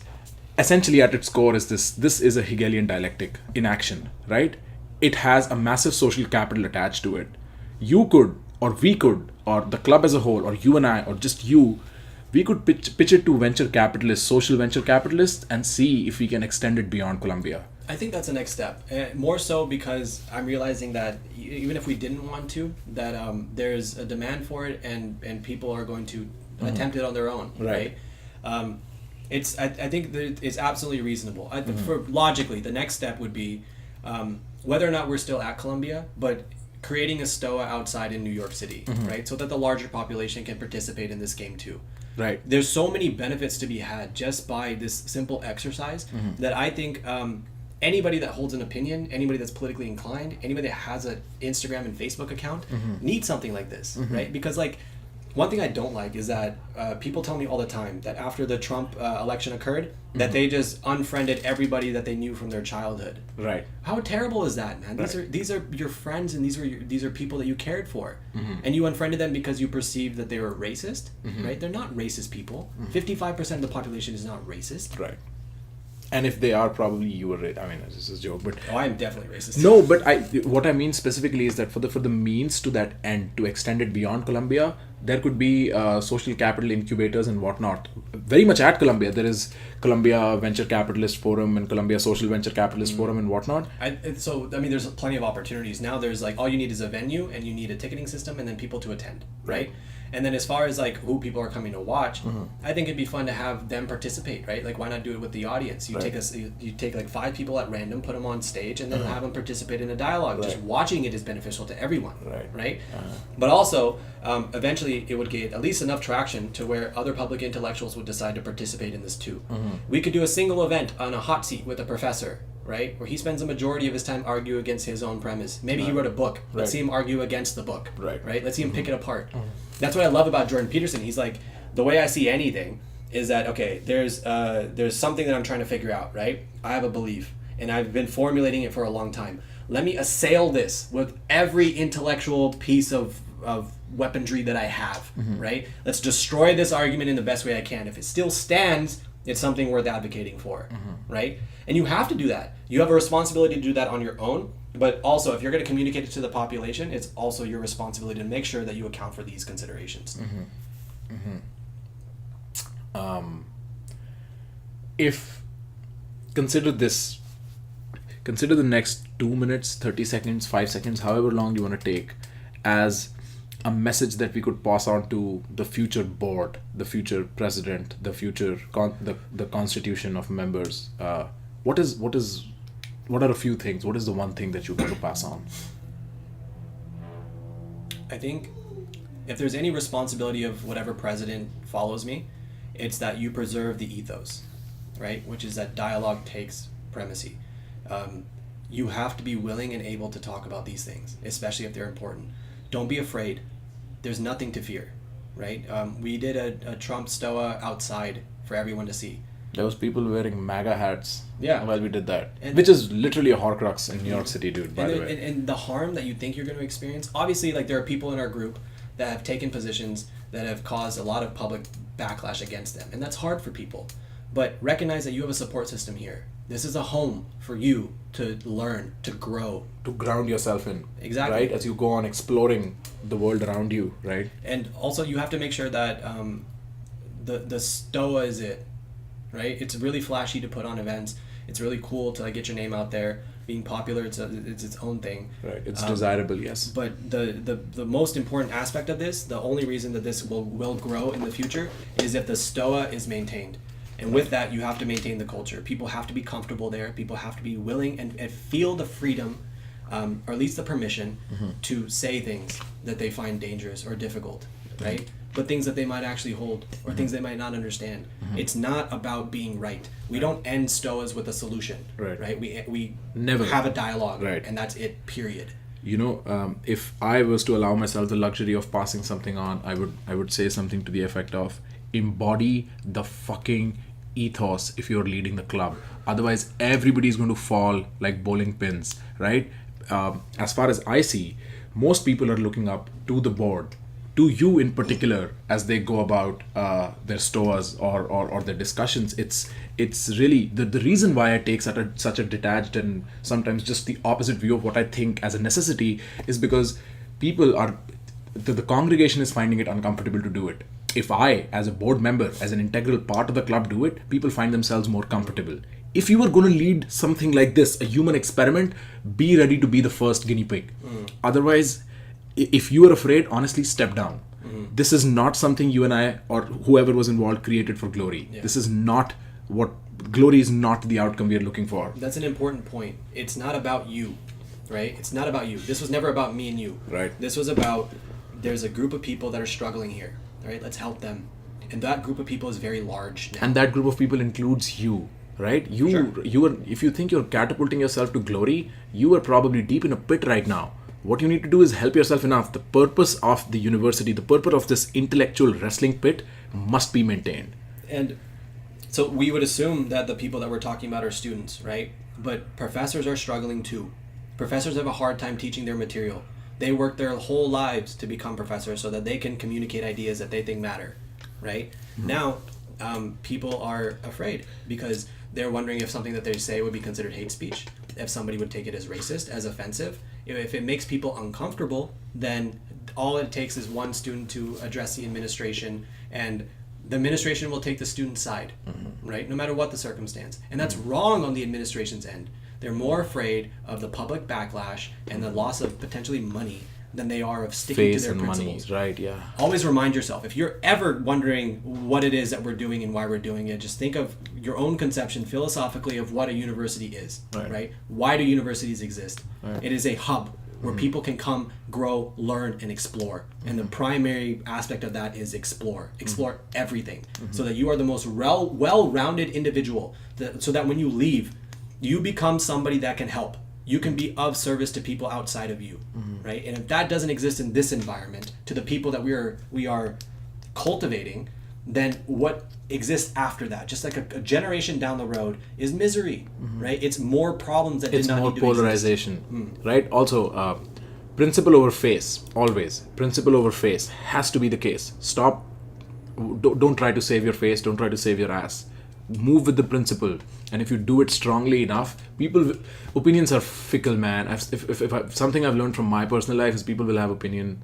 essentially at its core is this is a Hegelian dialectic in action, right? It has a massive social capital attached to it. You could, or we could, or the club as a whole, or you and I, or just you, we could pitch it to venture capitalists, social venture capitalists, and see if we can extend it beyond Colombia. I think that's the next step. More so because I'm realizing that even if we didn't want to, that there's a demand for it, and people are going to attempt it on their own, right? I think that it's absolutely reasonable. For logically, the next step would be whether or not we're still at Colombia, but creating a STOA outside in New York City, right? So that the larger population can participate in this game too. Right. There's so many benefits to be had just by this simple exercise that I think anybody that holds an opinion, anybody that's politically inclined, anybody that has an Instagram and Facebook account needs something like this, right? Because like, one thing I don't like is that people tell me all the time that after the Trump election occurred, that they just unfriended everybody that they knew from their childhood. Right. How terrible is that, man? These are your friends, and these are people that you cared for, and you unfriended them because you perceived that they were racist, right? They're not racist people. 55% of the population is not racist. Right. And if they are, probably you were. I mean, this is a joke, but I am definitely racist. no. But what I mean specifically is that for the means to that end, to extend it beyond Colombia, there could be social capital incubators and whatnot. Very much at Colombia, there is Colombia Venture Capitalist Forum and Colombia Social Venture Capitalist Forum and whatnot. There's plenty of opportunities now. There's like all you need is a venue, and you need a ticketing system, and then people to attend, right? And then as far as like who people are coming to watch, I think it'd be fun to have them participate, right? Like why not do it with the audience? You take like 5 people at random, put them on stage, and then have them participate in a dialogue. Just watching it is beneficial to everyone, right? But also, eventually it would get at least enough traction to where other public intellectuals would decide to participate in this too. We could do a single event on a hot seat with a professor, right? Where he spends a majority of his time arguing against his own premise. Maybe he wrote a book. Let's see him argue against the book. Right? Let's see him pick it apart. That's what I love about Jordan Peterson. He's like, the way I see anything is that, okay, there's something that I'm trying to figure out, right? I have a belief, and I've been formulating it for a long time. Let me assail this with every intellectual piece of weaponry that I have, right? Let's destroy this argument in the best way I can. If it still stands, it's something worth advocating for, right? And you have to do that. You have a responsibility to do that on your own, but also if you're going to communicate it to the population, it's also your responsibility to make sure that you account for these considerations. If consider the next 2 minutes, 30 seconds, 5 seconds, however long you want to take, as a message that we could pass on to the future board, the future president, the future the constitution of members. What are a few things? What is the one thing that you want to pass on? I think if there's any responsibility of whatever president follows me, it's that you preserve the ethos, right? Which is that dialogue takes primacy. You have to be willing and able to talk about these things, especially if they're important. Don't be afraid. There's nothing to fear, right? We did a Trump stoa outside for everyone to see. There was people wearing MAGA hats while we did that, which is literally a horcrux in New York City, dude, by the way. And the harm that you think you're going to experience, obviously, like there are people in our group that have taken positions that have caused a lot of public backlash against them, and that's hard for people. But recognize that you have a support system here. This is a home for you to learn, to grow. To ground yourself in. Exactly. Right? As you go on exploring the world around you, right? And also you have to make sure that the stoa is it, right? It's really flashy to put on events. It's really cool to get your name out there. Being popular, it's its own thing. Right. It's desirable, yes. But the most important aspect of this, the only reason that this will grow in the future, is if the stoa is maintained. And with that, you have to maintain the culture. People have to be comfortable there. People have to be willing and feel the freedom, or at least the permission, to say things that they find dangerous or difficult, right? But things that they might actually hold, or things they might not understand. It's not about being right. We don't end stoas with a solution, right? We never have a dialogue, right? And that's it, period. You know, if I was to allow myself the luxury of passing something on, I would say something to the effect of, embody the fucking ethos if you're leading the club. Otherwise, everybody's going to fall like bowling pins, right? As far as I see, most people are looking up to the board to you in particular, as they go about their stores or their discussions, it's really the reason why I take such a detached and sometimes just the opposite view of what I think as a necessity is because people are the congregation is finding it uncomfortable to do it. If I, as a board member, as an integral part of the club, do it, people find themselves more comfortable. If you are going to lead something like this, a human experiment, be ready to be the first guinea pig. Otherwise, if you are afraid, honestly, step down. This is not something you and I or whoever was involved created for glory. Yeah. This is not what glory is not the outcome we are looking for. That's an important point. It's not about you, right? It's not about you. This was never about me and you. Right. This was about there's a group of people that are struggling here, right? Let's help them. And that group of people is very large now. And that group of people includes you, right? You are, if you think you're catapulting yourself to glory, you are probably deep in a pit right now. What you need to do is help yourself enough. The purpose of the university, the purpose of this intellectual wrestling pit must be maintained. And so we would assume that the people that we're talking about are students, right? But professors are struggling too. Professors have a hard time teaching their material. They work their whole lives to become professors so that they can communicate ideas that they think matter, right? Now, people are afraid because they're wondering if something that they say would be considered hate speech, if somebody would take it as racist, as offensive. If it makes people uncomfortable, then all it takes is one student to address the administration, and the administration will take the student's side, right? No matter what the circumstance. And that's wrong on the administration's end. They're more afraid of the public backlash and the loss of potentially money than they are of sticking to their principles. Money, right? Yeah. Always remind yourself, if you're ever wondering what it is that we're doing and why we're doing it, just think of your own conception philosophically of what a university is, right? Why do universities exist? Right. It is a hub where people can come, grow, learn, and explore. And the primary aspect of that is explore. Explore everything so that you are the most well-rounded individual, so that when you leave, you become somebody that can help. You can be of service to people outside of you, right? And if that doesn't exist in this environment, to the people that we are cultivating, then what exists after that, just like a generation down the road, is misery, right? It's more problems that did not need to exist. It's more polarization, right? Also, principle over face, always. Principle over face has to be the case. Stop. Don't try to save your face. Don't try to save your ass. Move with the principle, and if you do it strongly enough, opinions are fickle, man. If something I've learned from my personal life is people will have opinion,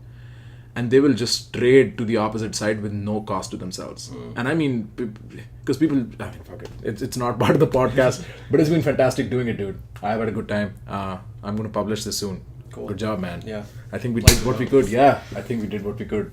and they will just trade to the opposite side with no cost to themselves. And I mean, because fuck it. It's not part of the podcast, but it's been fantastic doing it, dude. I've had a good time. I'm going to publish this soon. Cool. Good job, man. Yeah. I think we did what we could. Yeah, I think we did what we could.